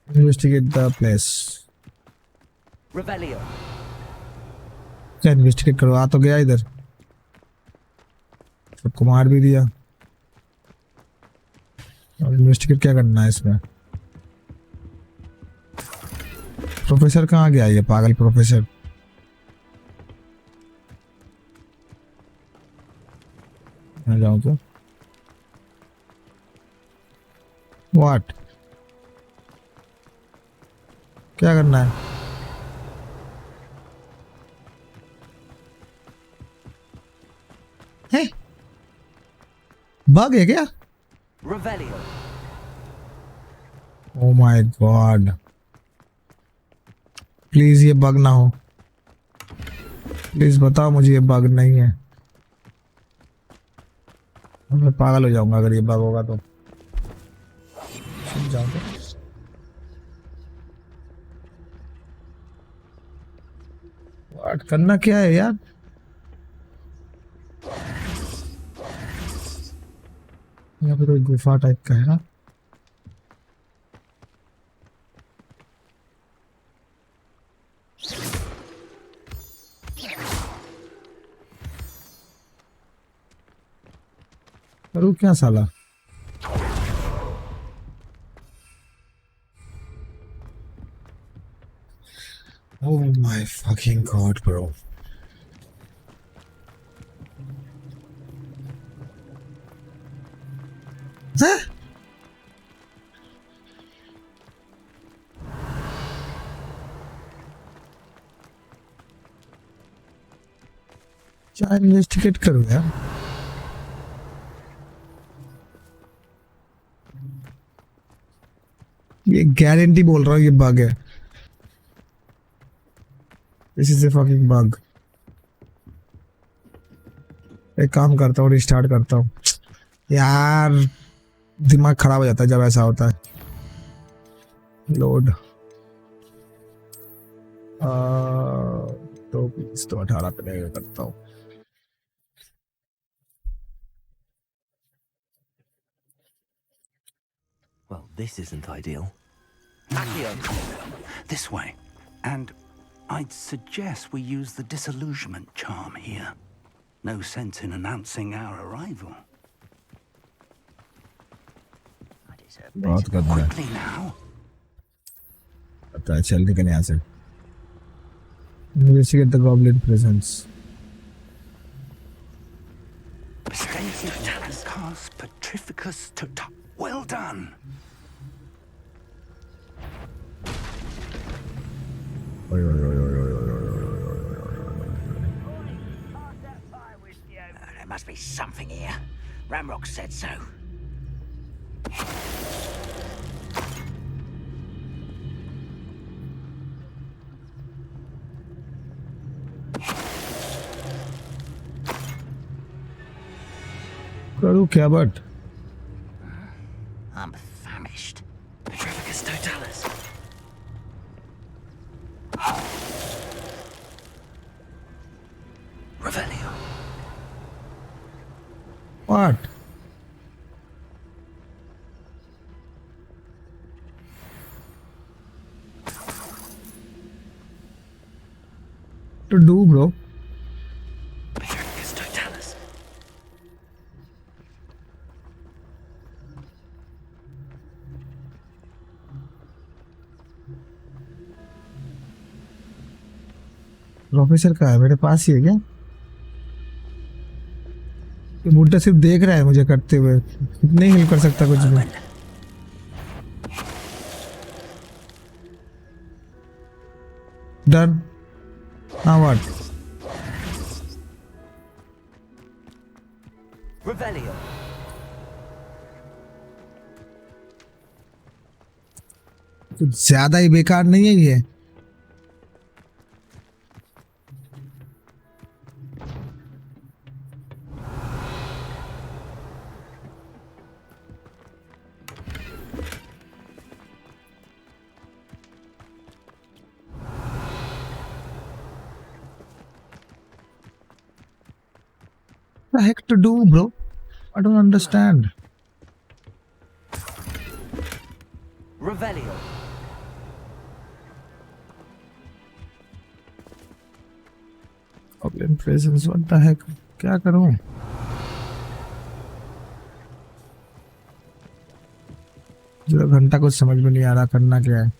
Investigate the place. Revelio. क्या इन्वेस्टिगेट करो? आ तो गया इधर, सबको मार भी दिया. और इन्वेस्टिगेट क्या करना है इसमें? प्रोफेसर कहाँ गया ये पागल प्रोफेसर? मैं जाऊँ तो व्हाट, क्या करना है? है बग है क्या? Revelio. Oh my God, please ये बग ना हो. प्लीज बताओ मुझे ये बग नहीं है. मैं पागल हो जाऊंगा अगर ये बग होगा तो. व्हाट करना क्या है यार? यहाँ पे कोई गुफा टाइप का है ना? करूँ क्या साला? Oh my fucking god, bro. Huh? क्या इन्वेस्टिगेट करूँ यार? ये गारंटी बोल रहा हूँ ये बग है. This is a fucking bug. एक काम करता हूँ, रिस्टार्ट करता हूँ. यार दिमाग खराब हो जाता है जब ऐसा होता है. लोड तो 18 पे नहीं करता हूँ. Well, this isn't ideal. This way. And I'd suggest we use the disillusionment charm here. No sense in announcing our arrival. बहुत गंदा है. Quickly now. पता है चल निकल यहाँ से. Investigate the goblin presence. Cast Petrificus Tuta. Well done. There must be something here. Ramrock said so. करूँ क्या but? I'm famished. Petrificus totalis. Revelio. What? To do, bro? Petrificus totalis. Professor का है मेरे पास ही है क्या? ये बुड्ढा सिर्फ देख रहा है मुझे करते हुए, नहीं हेल्प कर सकता कुछ भी. डन. Now what? Revelio. कुछ ज्यादा ही बेकार नहीं है ये? What the heck to do, bro? I don't understand. Revelio. Goblin presence, what the heck? क्या करूं? जो घंटा कुछ समझ में नहीं आ रहा करना क्या है.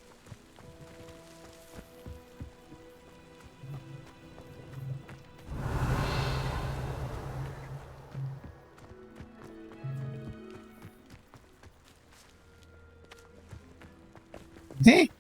Hey.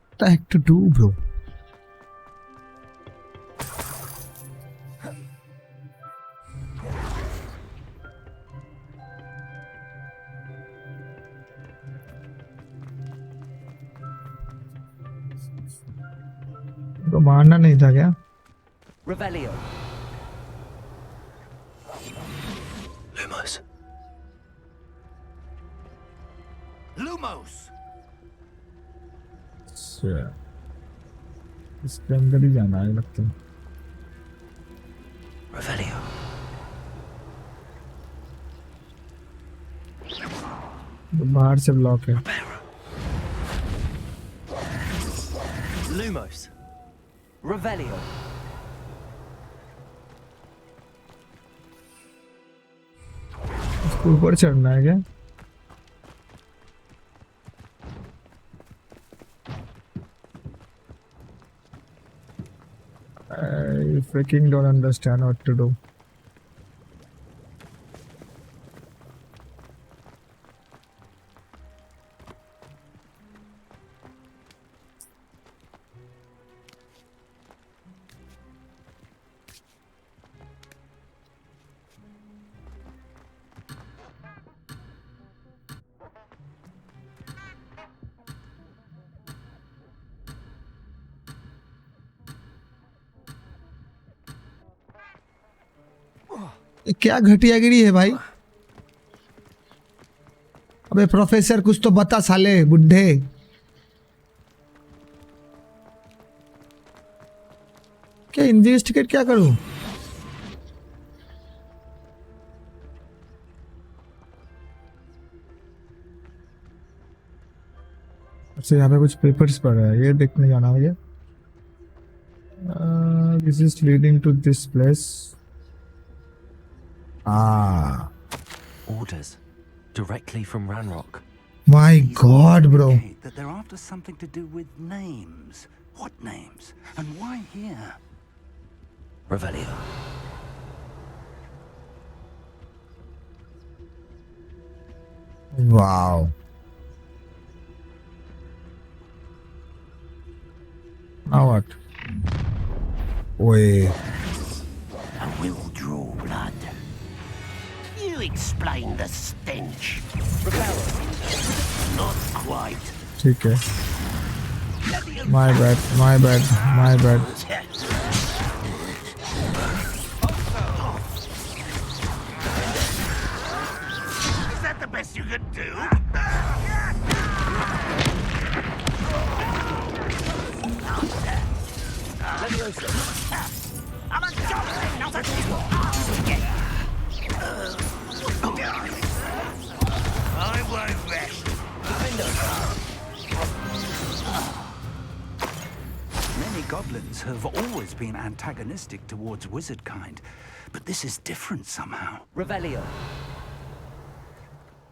What the heck to do, bro? तो मारना नहीं था क्या? Revelio. Lumos. Lumos. इसके अंदर ही जाना है लगता है. Revelio. तो बाहर से ब्लॉक है. Lumos. Revelio. इसको ऊपर चढ़ना है क्या? I freaking don't understand what to do. क्या घटियागिरी है भाई। अबे प्रोफेसर कुछ तो बता साले बुड्ढे। क्या इन्वेस्टिगेट क्या करूं? अच्छा यहाँ पे कुछ पेपर्स पड़ रहा है, ये देखने जाना है। This is leading to this place. Orders directly from Ranrock. My God, bro. Indicate that they're after something to do with names. What names? And why here? Revelio. Wow. Now what? Wait. I will draw blood. You explain the stench. Not quite. ठीक है। My bad, my bad, my bad. Is that the best you can do? I'm a goblin, not a I won't rest. Many goblins have always been antagonistic towards wizard kind, but this is different somehow. Revelio.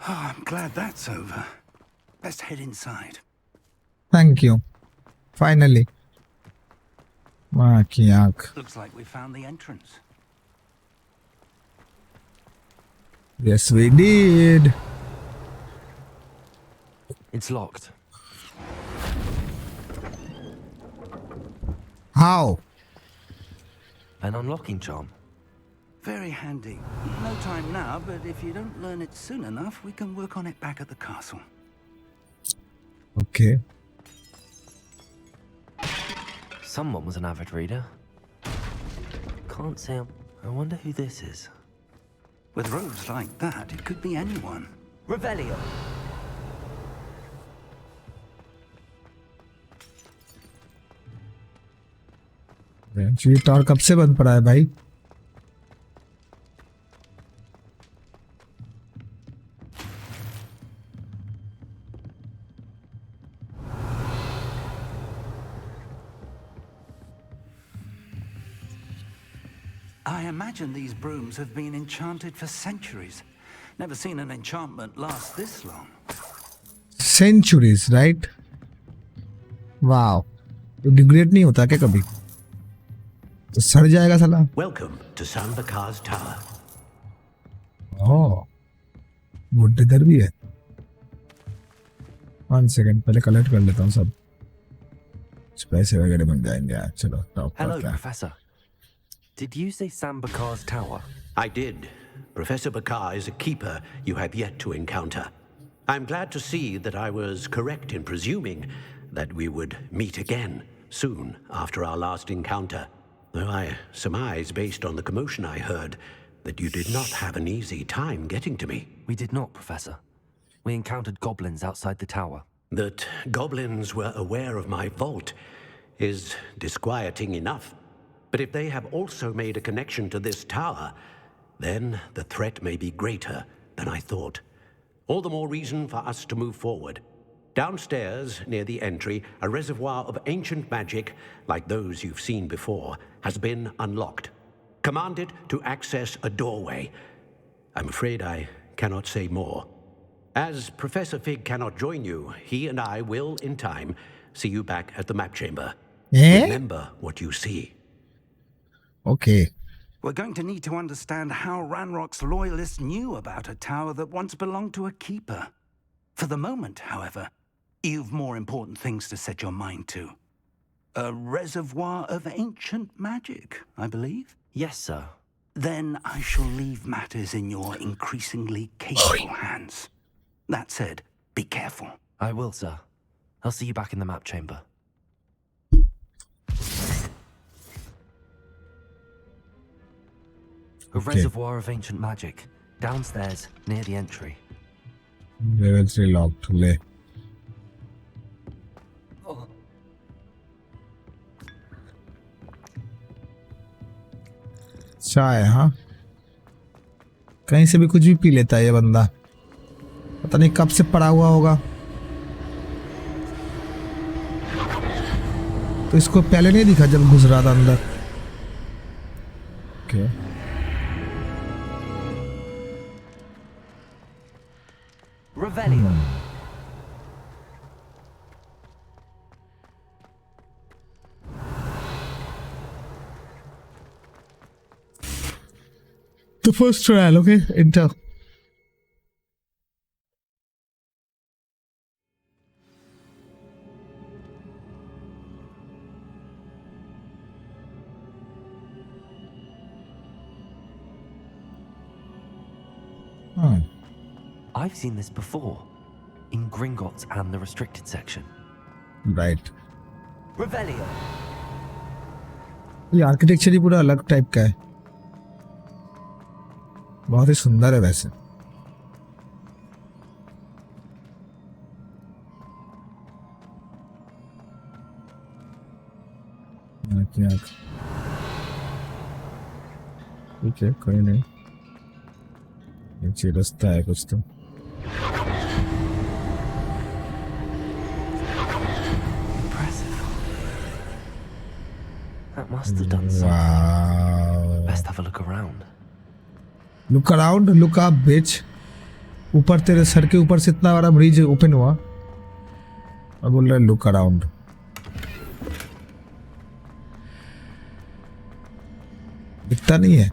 Oh, I'm glad that's over. Let's head inside. Thank you. Finally. माँ की आँख। Looks like we found the entrance. Yes, we did. It's locked. How? An unlocking charm. Very handy. No time now, but if you don't learn it soon enough, we can work on it back at the castle. Okay. Someone was an avid reader. Can't say. I wonder who this is. With robes like that, it could be anyone. Revelio. ये Tor कब से बंद पड़ा है भाई? I imagine these brooms have been enchanted for centuries. Never seen an enchantment last this long. Centuries, right? Wow. तो degrade नहीं होता क्या कभी? तो सड़ जाएगा साला। Welcome to Sambakar's Tower. Oh, would इधर भी है। 1 सेकंड पहले कलेक्ट कर लेता हूँ सब। पैसे वगैरह बन जाएंगे यार। चलो टॉप Hello, करते हैं। Professor. Did you say Sambakar's tower? I did. Professor Bakar is a keeper you have yet to encounter. I'm glad to see that I was correct in presuming that we would meet again soon after our last encounter. Though I surmise, based on the commotion I heard, that you did not have an easy time getting to me. We did not, Professor. We encountered goblins outside the tower. That goblins were aware of my vault is disquieting enough. But if they have also made a connection to this tower, then the threat may be greater than I thought. All the more reason for us to move forward. Downstairs, near the entry, a reservoir of ancient magic, like those you've seen before, has been unlocked. Commanded to access a doorway. I'm afraid I cannot say more. As Professor Fig cannot join you, he and I will, in time, see you back at the map chamber. Remember what you see. Okay. We're going to need to understand how Ranrock's loyalists knew about a tower that once belonged to a keeper. For the moment, however, you've more important things to set your mind to. A reservoir of ancient magic, I believe? Yes, sir. Then I shall leave matters in your increasingly capable hands. That said, be careful. I will, sir. I'll see you back in the map chamber. A reservoir of ancient magic, downstairs near the entry. Level 3 locked. ले चाय, हाँ कहीं से भी कुछ भी P लेता है ये बंदा, पता नहीं कब से पड़ा हुआ होगा। तो इसको पहले नहीं दिखा जब घुस रहा था अंदर। Okay Revelio. The first trial, okay? Enter. I've seen this before, in Gringotts and the restricted section. Right. Revelio. ये आर्किटेक्चर ही पूरा अलग टाइप का है, बहुत ही सुंदर है वैसे। ठीक है, कोई नहीं, नीचे रास्ता है कुछ तो। That must have done something. Wow. Best have a look around. Look around, look up, bitch. ऊपर तेरे सर के ऊपर से इतना बड़ा ब्रिज ओपन हुआ और बोल रहा है लुक अराउंड। दिखता नहीं है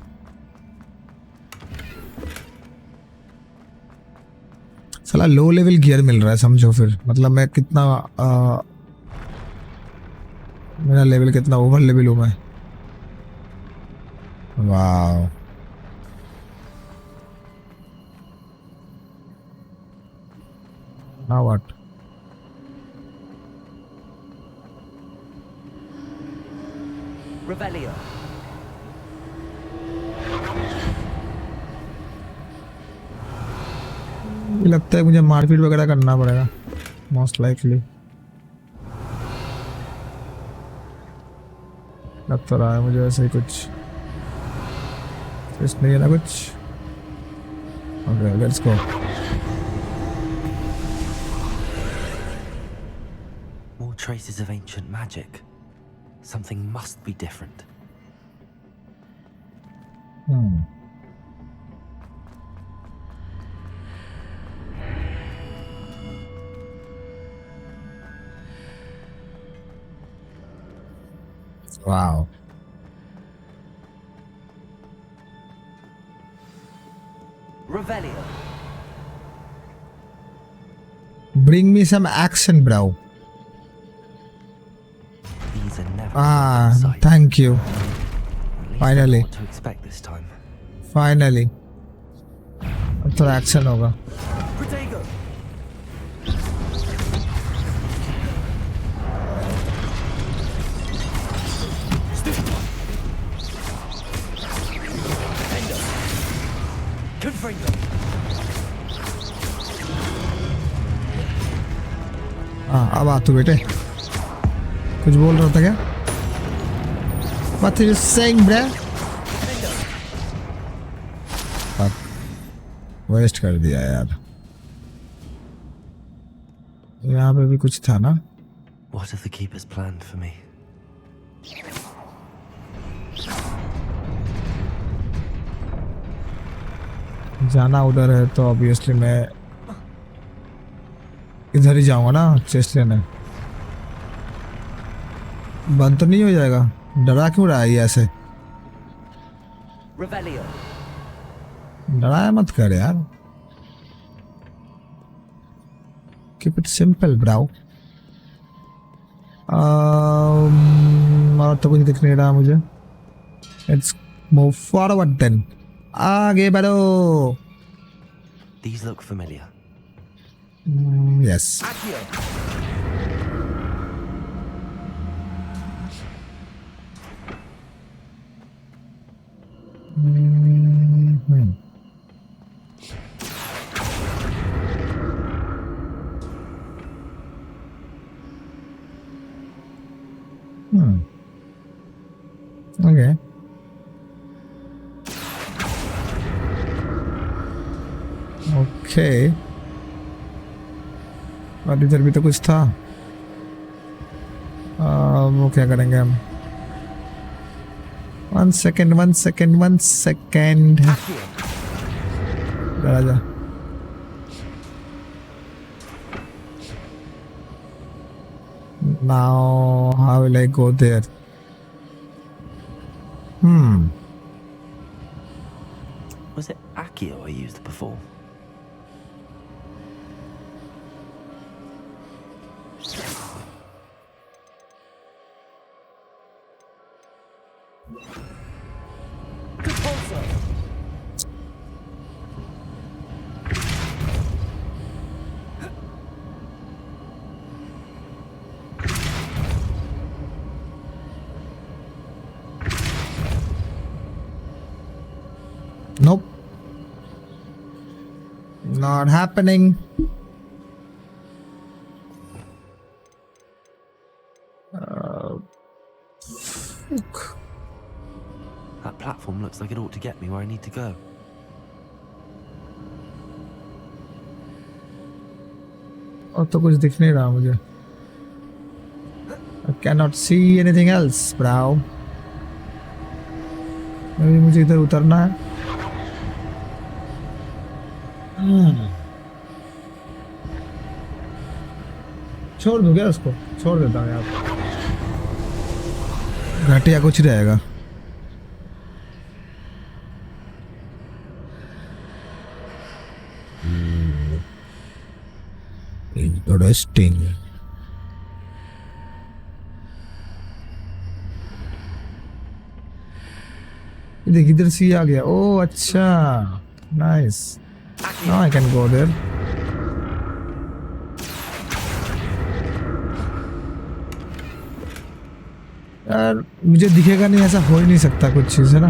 साला, लो लेवल गियर मिल रहा है समझो फिर, मतलब मैं कितना मेरा लेवल कितना ओवर लेवल हूँ मैं। वाह Now what? Revelio. लगता है मुझे मारपीट वगैरह करना पड़ेगा मोस्ट लाइकली, लग तो रहा है मुझे वैसे ही कुछ नहीं है ना कुछ। Okay let's go. More traces of ancient magic. Something must be different. Wow. Revelio. Bring me some action, bro. These are never thank you. Finally. What to expect this time. Finally. अब तो action होगा। Protego. Confringo. हाँ अब आ तू बेटे, कुछ बोल रहा था क्या? What are you saying, bruh? Waste कर दिया यार। यहाँ पे भी कुछ था ना? What have the keepers planned for me? जाना उधर है तो ऑब्वियसली मैं इधर ही जाऊंगा ना चेस्ट लेने। बंद तो नहीं हो जाएगा? डरा क्यों रहा है ये ऐसे? Revelio. डराया मत कर यार, कीप इट सिंपल ब्राउ। और तो कुछ दिख नहीं रहा मुझे। लेट्स मूव फॉरवर्ड देन, आगे बढ़ो। These look familiar. Yes. Okay, और इधर भी तो कुछ था। वो क्या करेंगे हम? 1 सेकेंड 1 सेकेंड 1 सेकेंड। जा। Now how will I go there? Was it Accio I used before? Nope. Not happening. That platform looks like it ought to get me where I need to go. और तो कुछ दिख नहीं रहा मुझे। I cannot see anything else, bro. मुझे इधर उतरना है। छोड़ दूं क्या उसको? छोड़ देता हूँ यार, घटिया कुछ रहेगा। इंटरेस्टिंग। देख इधर सी आ गया। ओह अच्छा, nice. Now I can go there. यार मुझे दिखेगा नहीं, ऐसा हो ही नहीं सकता कुछ चीज़, है ना?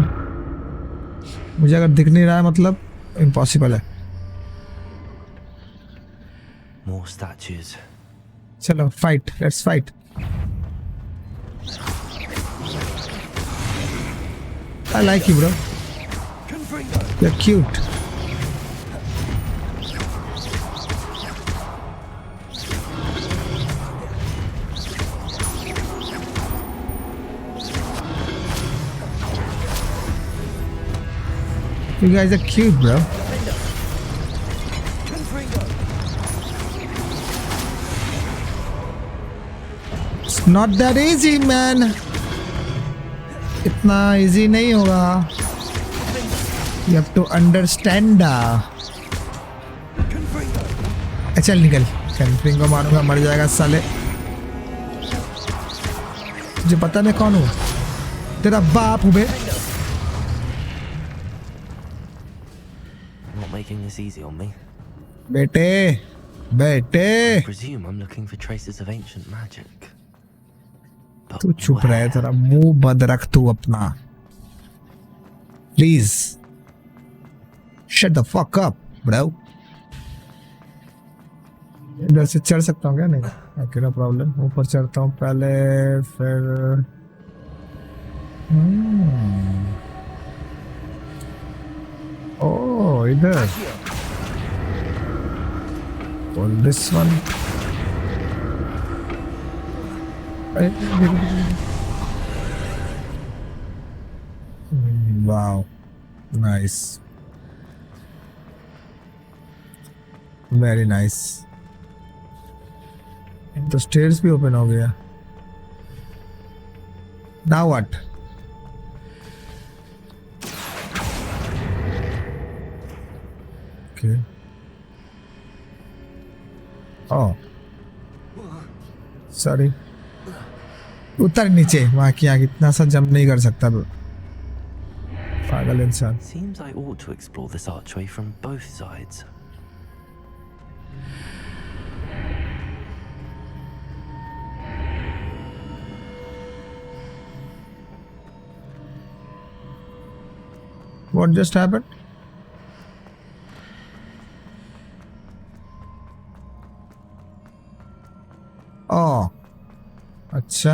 मुझे अगर दिख नहीं रहा है मतलब इम्पॉसिबल है। More statues. चलो fight, let's fight. I like you, bro. You're cute. You guys are cute, bro. It's not that easy, man. इतना easy नहीं होगा। You have to understand. चल निकल, कैंफरिंग को मारूंगा, मर जाएगा साले। मुझे पता मैं कौन हूँ, तेरा बाप हूँ बे। Not making this easy on me. बेटे बेटे, I presume I'm looking for traces of ancient magic. But तू चुप रहे, तेरा मुंह बंद रख तू अपना, please. Shut the fuck up, bro. इधर से चढ़ सकता हूँ क्या? नहीं, क्या प्रॉब्लम। ऊपर चढ़ता हूँ पहले, फिर ओह इधर। On this one. Wow, nice, very nice. तो स्टेयर्स भी ओपन हो गया। Now what? Okay. Oh, sorry. उतर नीचे, वहाँ की आगे इतना सा जंप नहीं कर सकता पागल इंसान। Seems I ought to explore this archway from both sides. What just happened? Oh, अच्छा,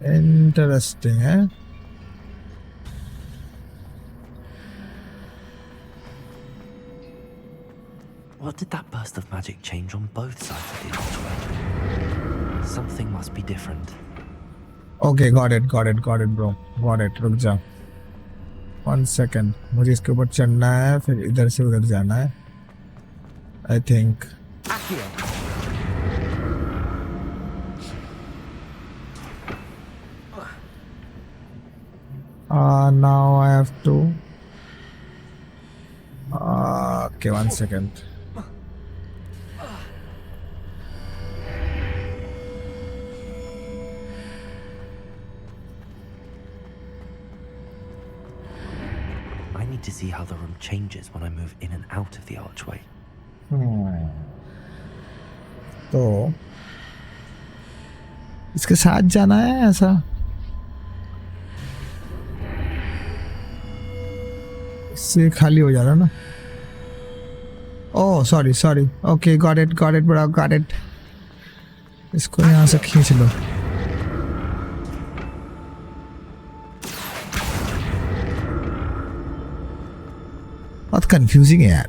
इंटरेस्टिंग है। What did that burst of magic change on both sides of the archway? Something must be different. Okay, got it, bro. Got it. रुक जा. 1 second. मुझे इसके ऊपर चढ़ना है, फिर इधर से उधर जाना है. I think. Now I have to. Okay, 1 second. I need to see how the room changes when I move in and out of the archway. तो इसके साथ जाना है ऐसा. इससे खाली हो जाना ना. Oh sorry. Okay got it bro, got it. इसको यहाँ से खींच लो. बहुत कंफ्यूजिंग है यार.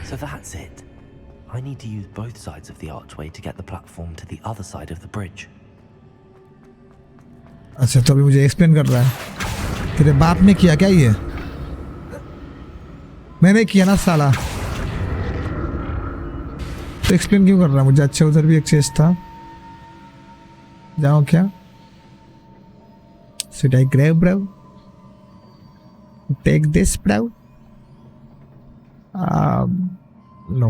So that's it. I need to use both sides of the archway to get the platform to the other side of the bridge. अच्छा तो अभी मुझे एक्सप्लेन कर रहा है. तेरे बाप ने किया क्या ये? मैंने किया ना साला. तो एक्सप्लेन क्यों कर रहा है मुझे? अच्छा उधर भी एक चीज था. जाओ क्या? Should I grab, bro? Take this, bro? No.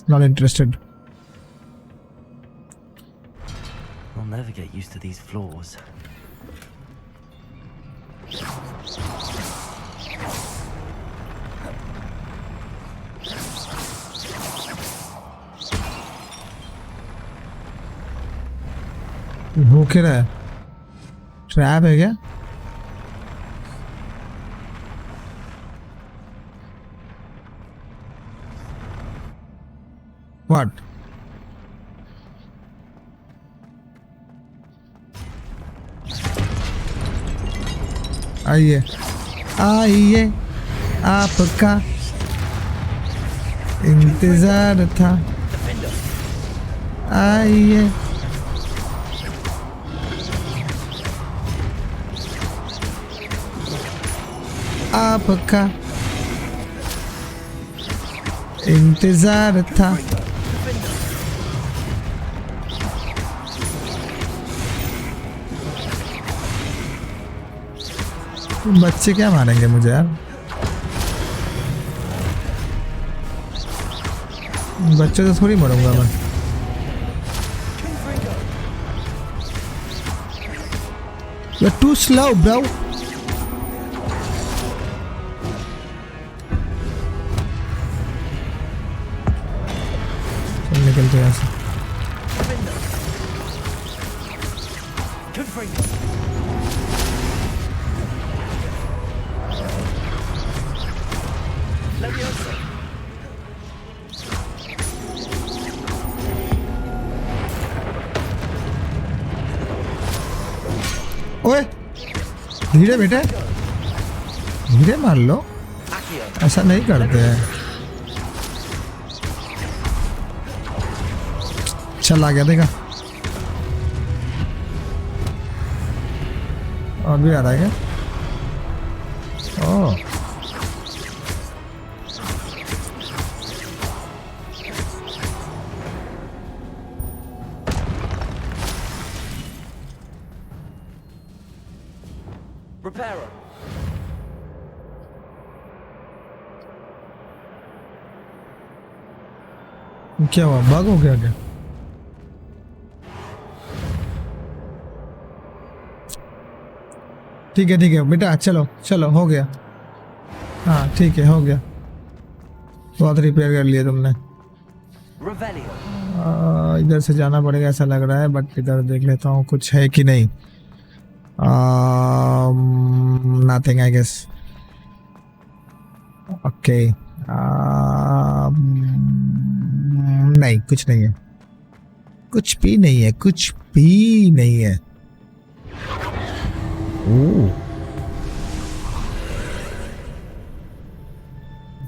Not interested. I'll never get used to these floors. हो क्या रहा है? ट्रैप है क्या? What? आइए आपका इंतजार था. आइए आपका इंतजार था. बच्चे क्या मारेंगे मुझे यार? बच्चे तो थोड़ी मरूंगा मैं. You're too slow, bro. चल निकलते यहाँ से. ओए धीरे बेटे, धीरे मार लो. ऐसा नहीं करते हैं. चल आ गया देखा. और भी आ रहा है क्या? ओह Repairer. क्या हुआ? बग हो गया क्या? ठीक है बेटा, चलो हो गया. हाँ ठीक है, हो गया. बहुत रिपेयर कर लिया तुमने. इधर से जाना पड़ेगा ऐसा लग रहा है, बट इधर देख लेता हूँ कुछ है कि नहीं. Nothing, I guess. Okay. नहीं, कुछ नहीं है. कुछ भी नहीं है. ओह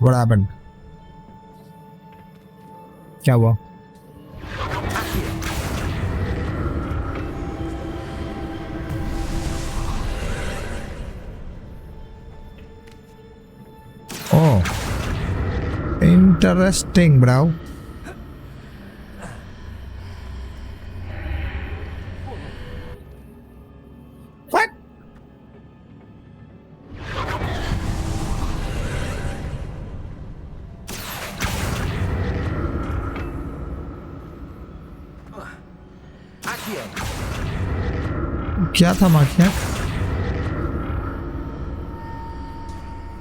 What happened? क्या हुआ? Oh, interesting, bro. What? क्या था माखिया?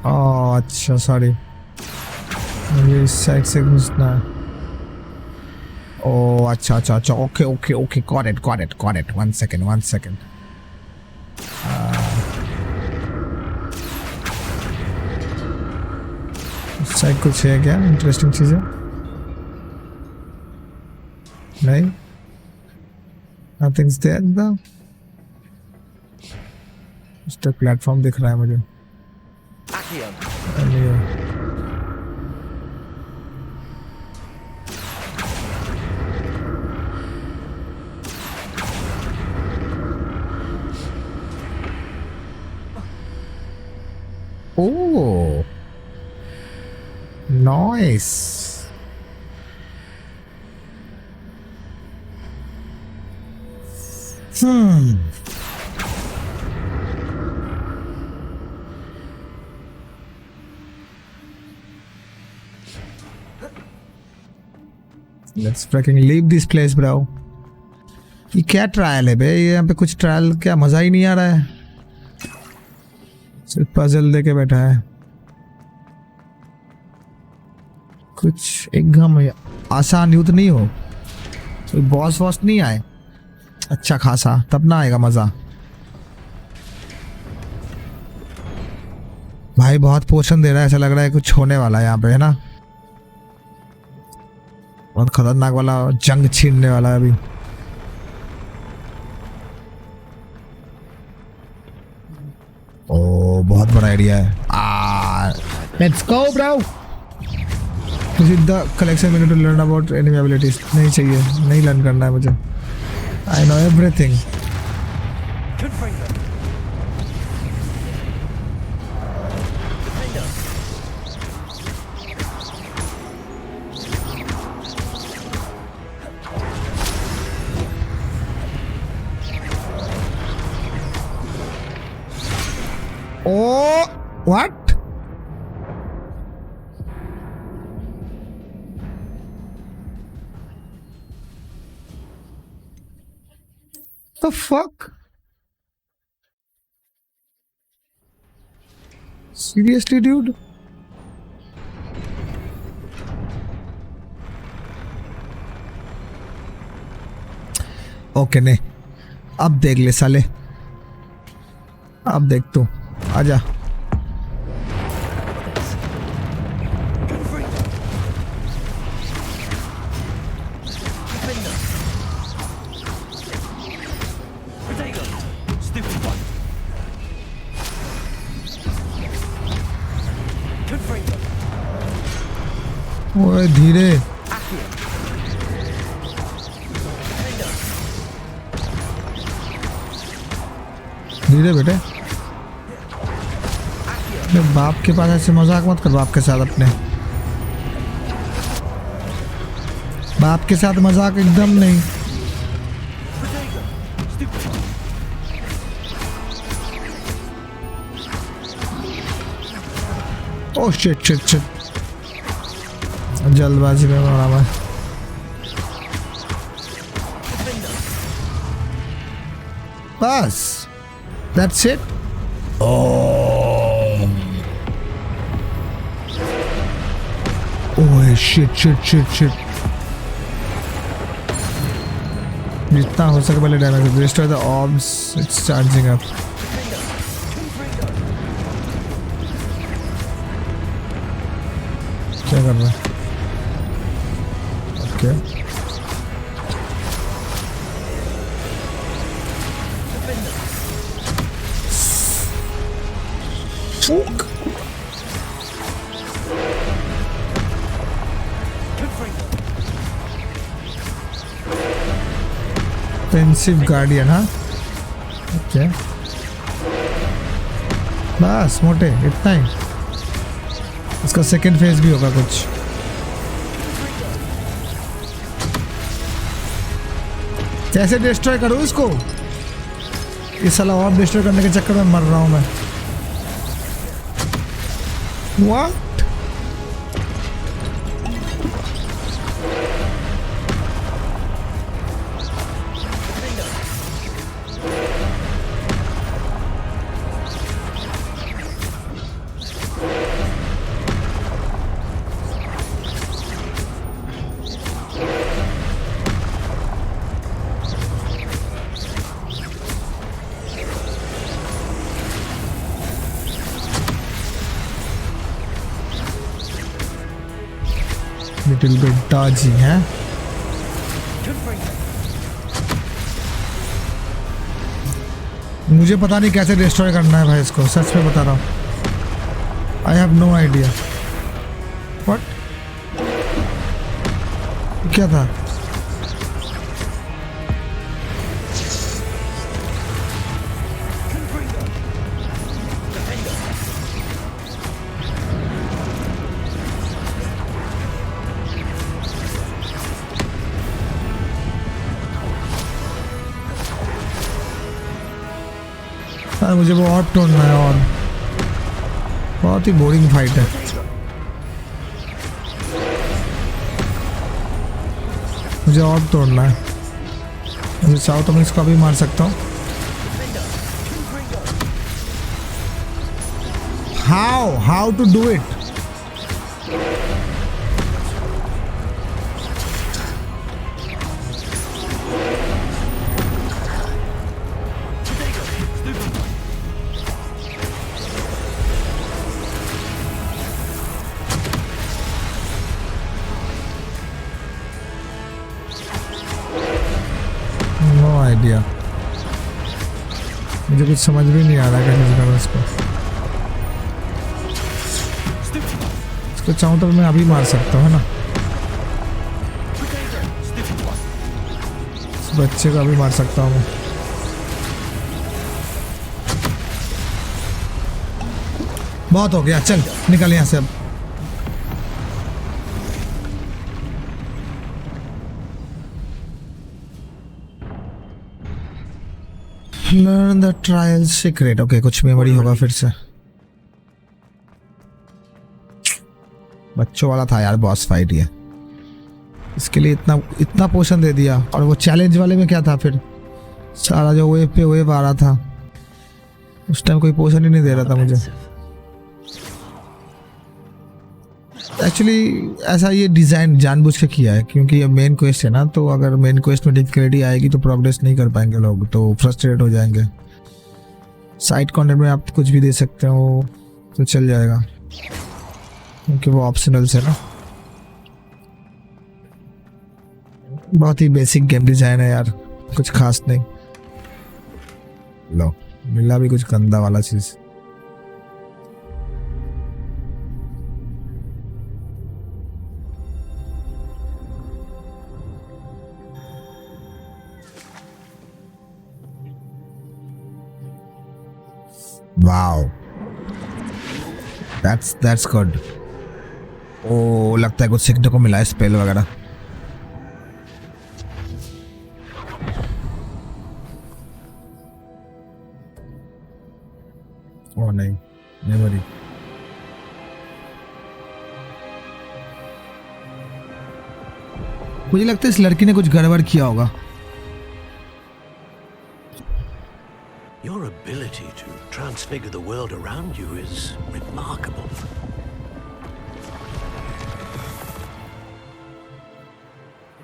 ओह अच्छा सॉरी, मुझे इस साइड से घुसना है। ओह अच्छा अच्छा अच्छा, okay okay okay, got it got it got it. One second. इस साइड कुछ है क्या इंटरेस्टिंग चीज़ें? नहीं, नथिंग्स देयर though। इस प्लेटफॉर्म दिख रहा है मुझे। Oh, nice. Let's freaking leave this place, bro. ये क्या ट्रायल है बे? यहाँ पे कुछ ट्रायल क्या, मजा ही नहीं आ रहा है। सिर्फ पजल दे के बैठा है। कुछ एकदम आसान युद्ध नहीं हो, कोई बॉस वॉस नहीं आए अच्छा खासा, तब ना आएगा मजा। भाई बहुत पोषण दे रहा है, ऐसा लग रहा है कुछ होने वाला है यहाँ पे, है ना? बहुत खतरनाक वाला जंग छीनने वाला है अभी। ओ बहुत बड़ा एरिया है। Let's go bro. Visit the collection menu to learn about enemy abilities. नहीं चाहिए, नहीं लर्न करना है मुझे। I know everything. Oh, what? The fuck? Seriously, dude? Okay, नहीं अब देख ले साले, अब देख तू, आजा। ओए धीरे, धीरे बेटे। अपने बाप के पास ऐसे मजाक मत कर, बाप के साथ, अपने बाप के साथ मजाक एकदम नहीं। ओह शिट शिट शिट, जल्दबाजी में मारा मैं। बस that's it. Oh shit shit shit shit, जितना हो सके पहले damage. Destroy the orbs, it's charging up. क्या कर रहा है? ओके फुक। पेंसिव गार्डियन, हाँ ओके बस मोटे इतना ही। इसका सेकंड फेज भी होगा कुछ। कैसे डिस्ट्रॉय करूँ इसको? इस साला और डिस्ट्रॉय करने के चक्कर में मर रहा हूँ मैं। What? Little bit dodgy, है? मुझे पता नहीं कैसे डिस्ट्रॉय करना है भाई इसको, सच में बता रहा हूँ। I have no idea. What? क्या था? मुझे वो और तोड़ना है और बहुत ही बोरिंग फाइट है। मुझे और तोड़ना है। मुझे चाहो तो मैं इसको अभी मार सकता हूँ। How to do it? Idea मुझे कुछ समझ भी नहीं आ रहा कैसे करूँ इसको चाहूँ तो मैं अभी मार सकता हूँ, है ना? इस बच्चे को अभी मार सकता हूँ मैं। बहुत हो गया, चल निकल यहाँ से अब। Learn the trial secret. Okay कुछ मेमोरी होगा फिर से। बच्चों वाला था यार बॉस फाइट ये। इसके लिए इतना पोशन दे दिया। और वो चैलेंज वाले में क्या था फिर? सारा जो वेव पे वेव आ रहा था उस टाइम कोई पोशन ही नहीं दे रहा था मुझे। एक्चुअली ऐसा ये डिज़ाइन जानबूझ के किया है क्योंकि ये मेन क्वेस्ट है ना, तो अगर मेन क्वेस्ट में डिफिकल्टी आएगी तो प्रोग्रेस नहीं कर पाएंगे लोग, तो फ्रस्ट्रेट हो जाएंगे। साइड कंटेंट में आप कुछ भी दे सकते हो तो चल जाएगा क्योंकि वो ऑप्शनल्स है ना। बहुत ही बेसिक गेम डिज़ाइन है यार, कुछ खास नहीं। लो मिला भी कुछ गंदा वाला चीज़। Wow, that's good. ओ लगता है कुछ सीखने को मिला है, स्पेल वगैरह। ओ नहीं, मेमोरी। मुझे लगता है इस लड़की ने कुछ गड़बड़ किया होगा। Your ability to transfigure the world around you is remarkable.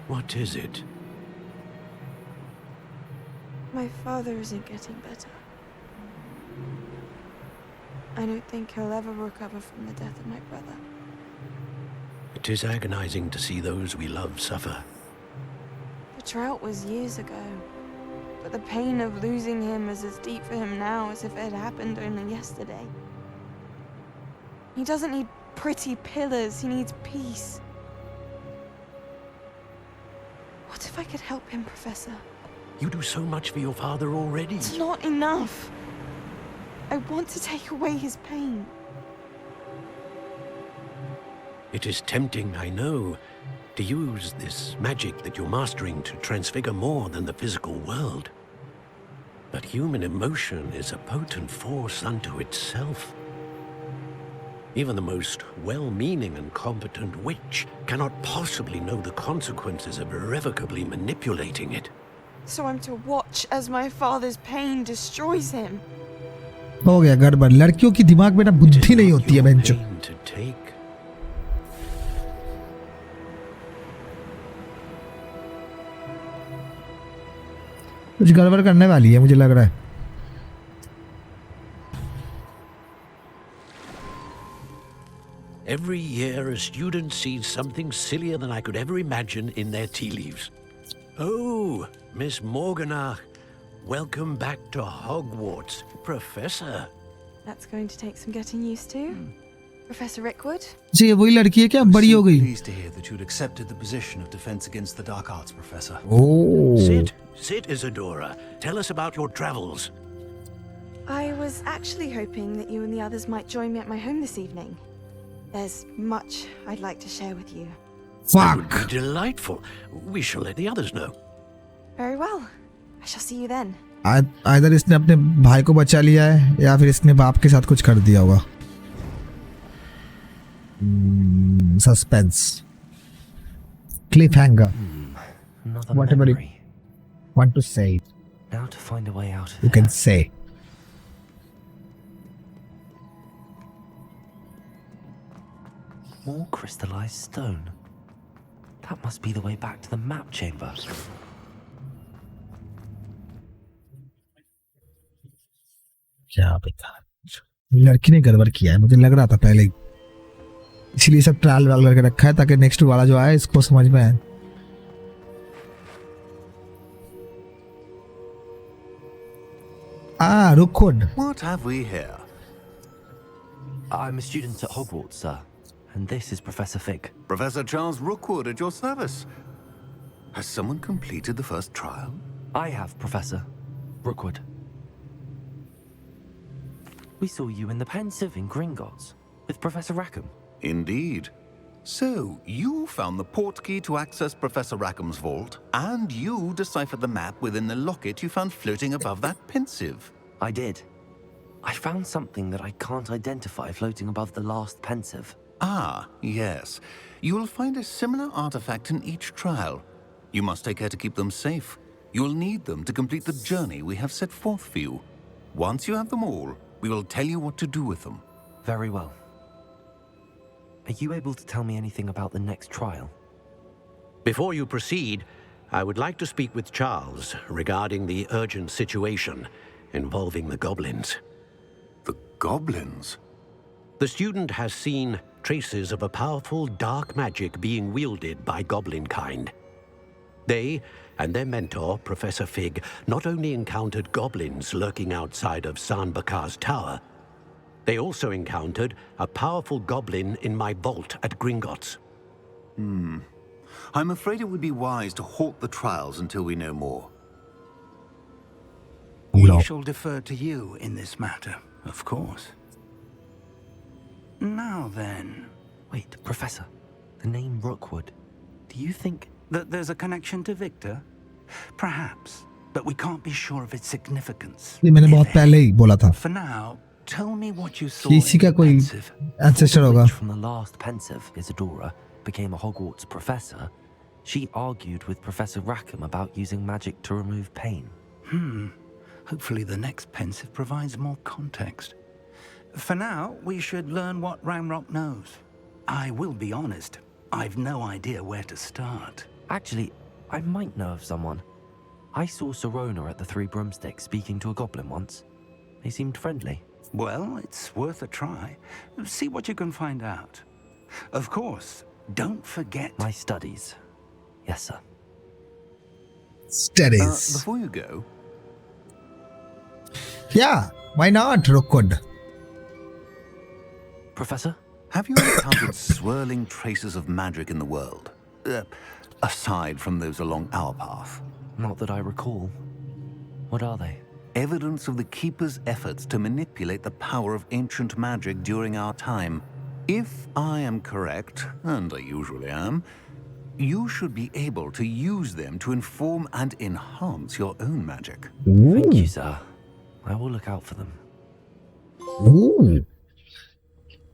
What is it? My father isn't getting better. I don't think he'll ever recover from the death of my brother. It is agonizing to see those we love suffer. The drought was years ago, but the pain of losing him is as deep for him now as if it had happened only yesterday. He doesn't need pretty pillars, he needs peace. What if I could help him, Professor? You do so much for your father already. It's not enough. I want to take away his pain. It is tempting, I know, to use this magic that you're mastering to transfigure more than the physical world. But human emotion is a potent force unto itself. Even the most well-meaning and competent witch cannot possibly know the consequences of irrevocably manipulating it. So I'm to watch as my father's pain destroys him. हो गया गड़बड़। लड़कियों की दिमाग में ना बुद्धि नहीं होती है बेंचो। Pain to take. कुछ गड़बड़ करने वाली है मुझे लग रहा है। Every year, a student sees something sillier than I could ever imagine in their tea leaves. Oh, Miss Morganach, welcome back to Hogwarts, Professor. That's going to take some getting used to. Professor Rickwood? जी वही लड़की है क्या? बड़ी हो गई। Pleased to hear that you'd accepted the position of Defense Against the Dark Arts, Professor. Oh. Sit, Isadora. Tell us about your travels. I was actually hoping that you and the others might join me at my home this evening. There's much I'd like to share with you. That would be delightful. We shall let the others know. Very well. I shall see you then. Either इसने अपने भाई को बचा लिया है या फिर इसने बाप के साथ कुछ कर दिया होगा। Suspense. Cliffhanger. Whatever you want to say. Now to find a way out of You can say. More crystallized stone. That must be the way back to the map chamber. क्या बेकार। लड़की ने गड़बड़ किया है मुझे लग रहा था पहले ही, इसलिए सब ट्रायल वाल करके रखा है ताकि नेक्स्ट वाला जो आए इसको समझ में आए। Rookwood. What have we here? I'm a student at Hogwarts, sir. And this is Professor Fig. Professor Charles Rookwood at your service. Has someone completed the first trial? I have, Professor Rookwood. We saw you in the Pensive in Gringotts with Professor Rackham. Indeed. So, you found the portkey to access Professor Rackham's vault, and you deciphered the map within the locket you found floating above that Pensive. I did. I found something that I can't identify floating above the last Pensive. Ah, yes. You will find a similar artifact in each trial. You must take care to keep them safe. You will need them to complete the journey we have set forth for you. Once you have them all, we will tell you what to do with them. Very well. Are you able to tell me anything about the next trial? Before you proceed, I would like to speak with Charles regarding the urgent situation involving the goblins. The goblins? The student has seen traces of a powerful dark magic being wielded by goblin kind. They and their mentor, Professor Fig, not only encountered goblins lurking outside of Sanbakar's tower, they also encountered a powerful goblin in my vault at Gringotts. I'm afraid it would be wise to halt the trials until we know more. We shall defer to you in this matter, of course. Now then... Wait, Professor. The name Rookwood. Do you think... that there's a connection to Victor? Perhaps, but we can't be sure of its significance. ये मैंने बहुत पहले ही बोला था। For now, tell me what you saw किसी का कोई ancestor होगा। From the last Pensive, Isadora became a Hogwarts professor. She argued with Professor Rackham about using magic to remove pain. Hopefully the next Pensive provides more context. For now, we should learn what Ranrock knows. I will be honest, I've no idea where to start. Actually, I might know of someone. I saw Serona at the Three Broomsticks speaking to a goblin once. They seemed friendly. Well, it's worth a try. See what you can find out. Of course, don't forget... My studies. Yes, sir. Studies. Before you go... Yeah, why not, Rookwood? Professor? Have you encountered swirling traces of magic in the world? Aside from those along our path? Not that I recall. What are they? Evidence of the Keeper's efforts to manipulate the power of ancient magic during our time. If I am correct, and I usually am, you should be able to use them to inform and enhance your own magic. Thank you, sir. I will look out for them. Ooh.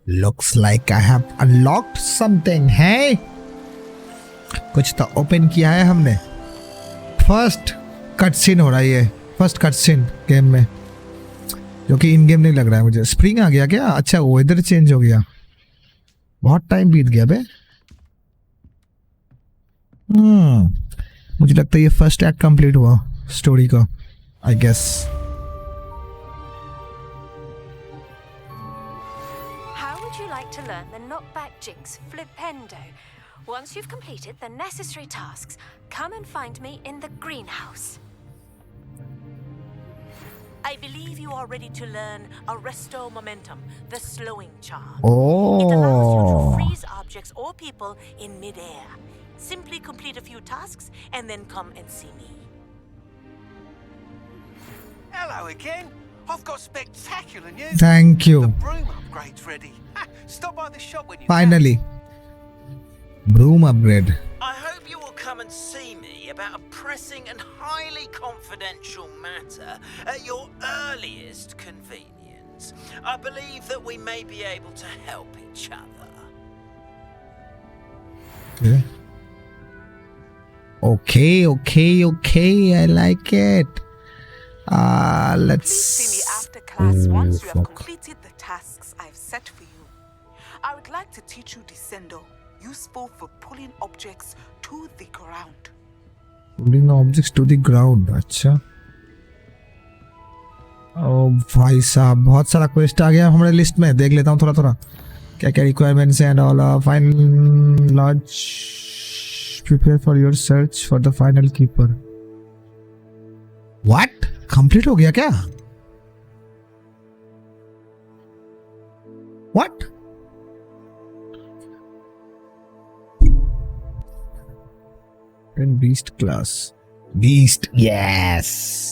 Looks like I have unlocked something, hey? कुछ तो open किया है हमने. First cut scene हो रहा है ये. First cut scene game में, जो कि इन गेम नहीं लग रहा है मुझे. स्प्रिंग आ गया क्या? अच्छा वेदर चेंज हो गया. बहुत टाइम बीत गया बे. मुझे लगता है ये फर्स्ट एक्ट कंप्लीट हुआ स्टोरी का, I guess. How would you like to learn the knockback jinx flipendo? Once you've completed the necessary tasks, come and find me in the greenhouse. I believe you are ready to learn Arresto Momentum, the slowing charm. Oh. It allows you to freeze objects or people in mid-air. Simply complete a few tasks and then come and see me. Hello again. I've got spectacular news. Thank you. The broom upgrade's ready. Stop by the shop when you Finally. Broom upgrade. I hope you will come and see me about a pressing and highly confidential matter at your earliest convenience. I believe that we may be able to help each other. Okay. I like it. Let's see me after class once you have completed the tasks I've set for you. I would like to teach you Descendo, useful for pulling objects to the ground. Pulling objects to the ground. अच्छा. ओ भाई साहब, बहुत सारा quest आ गया हमारे list में. देख लेता हूँ थोड़ा क्या क्या रिक्वायरमेंट्स हैं. And all find lodge, prepare for your search for the final keeper. What? Complete हो गया क्या? What? And beast class. Beast, yes,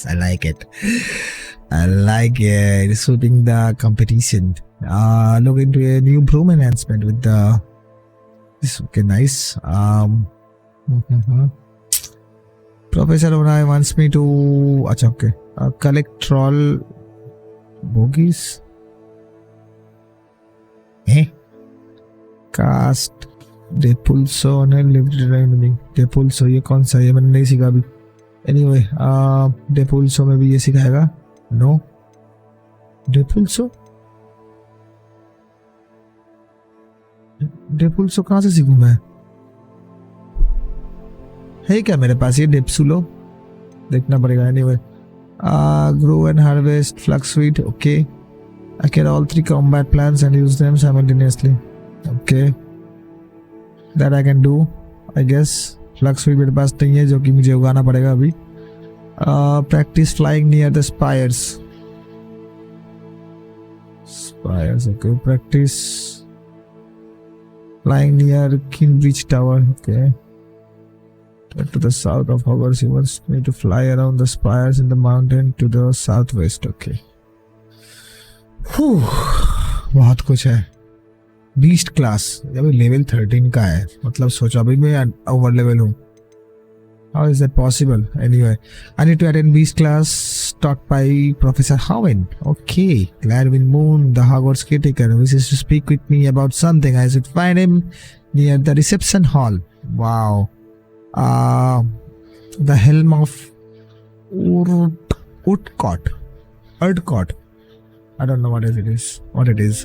I like it. Suiting the competition. Look into a new broom enhancement with the this. Okay, nice. Professor Onai wants me to okay. Collect troll bogies. Cast Depulso ने limited remedy. डेपुल्सो ये कौन सा है? ये मैंने नहीं सीखा अभी. एनीवे डेपुल्सो में भी ये सिखाएगा. नो डेपुल्सो कहाँ से सीखूं मैं? है क्या मेरे पास ये डेप्सुलो? देखना पड़ेगा. Anyway grow and harvest flux sweet. Okay, I can all 3 combat plans and use them simultaneously. Okay, that I can do, I guess. Flux भी मेरे पास नहीं है, जो कि मुझे उगाना पड़ेगा अभी. Practice flying near the spires. Okay. Practice flying near Kimbridge tower. Okay. To the south of Hogwarts, he wants me to fly around the spires in the mountain to the southwest. Okay. बहुत कुछ है. Beast class अभी level 13 का है. मतलब सोचा अभी मैं ओवर लेवल हूँ. How is that possible? Anyway, I need to attend beast class taught by Professor Howen. Okay, Gladwin Moon, the Hogwarts caretaker, wishes to speak with me about something. I should find him near the reception hall. Wow. The helm of Urdcot. I don't know what it is.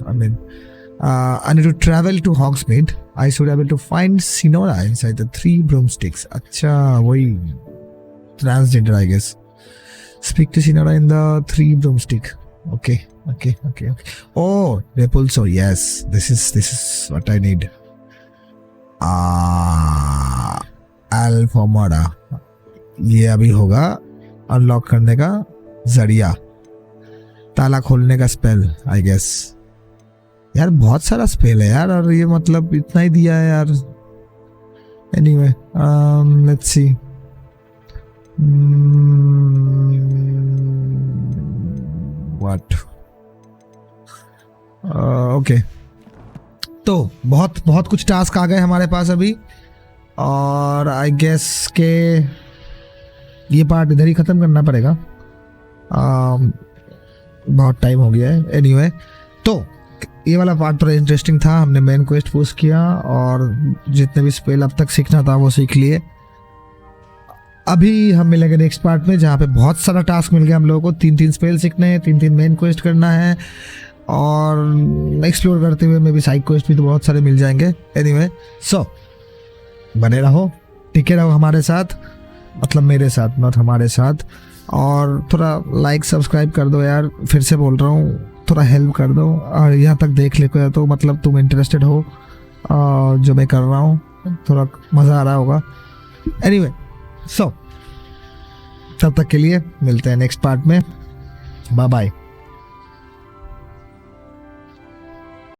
I mean, I need to travel to Hogsmeade. I should be able to find Sinora inside the 3 broomsticks. Acha, वही transgender, I guess. Speak to Sinora in the 3 broomstick. Okay. Oh, Repulso. Yes, this is what I need. Alphomora. ये अभी होगा unlock करने का जरिया, ताला खोलने का स्पेल, आई गेस. यार बहुत सारा स्पेल है यार, और ये मतलब इतना ही दिया है यार. Anyway, let's see. What? Okay, तो बहुत कुछ टास्क आ गए हमारे पास अभी, और आई गेस के ये पार्ट इधर ही ख़त्म करना पड़ेगा। बहुत टाइम हो गया है। एनीवे, तो ये वाला पार्ट थोड़ा इंटरेस्टिंग था। हमने मेन क्वेस्ट पुश किया और जितने भी स्पेल अब तक सीखना था वो सीख लिए। अभी हम मिलेंगे नेक्स्ट पार्ट में, जहाँ पे बहुत सारा टास्क मिल गया हम लोगों को। 3 स्पेल सीखने हैं, 3 मेन क्वेस्ट करना है, और एक्सप्लोर करते हुए में भी साइड क्वेस्ट भी तो बहुत सारे मिल जाएंगे। एनीवे, सो बने रहो, टिके रहो हमारे साथ, मतलब मेरे साथ, नॉट हमारे साथ। और थोड़ा लाइक सब्सक्राइब कर दो यार, फिर से बोल रहा हूँ, थोड़ा हेल्प कर दो। और यहाँ तक देख ले तो मतलब तुम इंटरेस्टेड हो जो मैं कर रहा हूँ, थोड़ा मज़ा आ रहा होगा। एनीवे, सो तब तक के लिए मिलते हैं नेक्स्ट पार्ट में। Bye bye.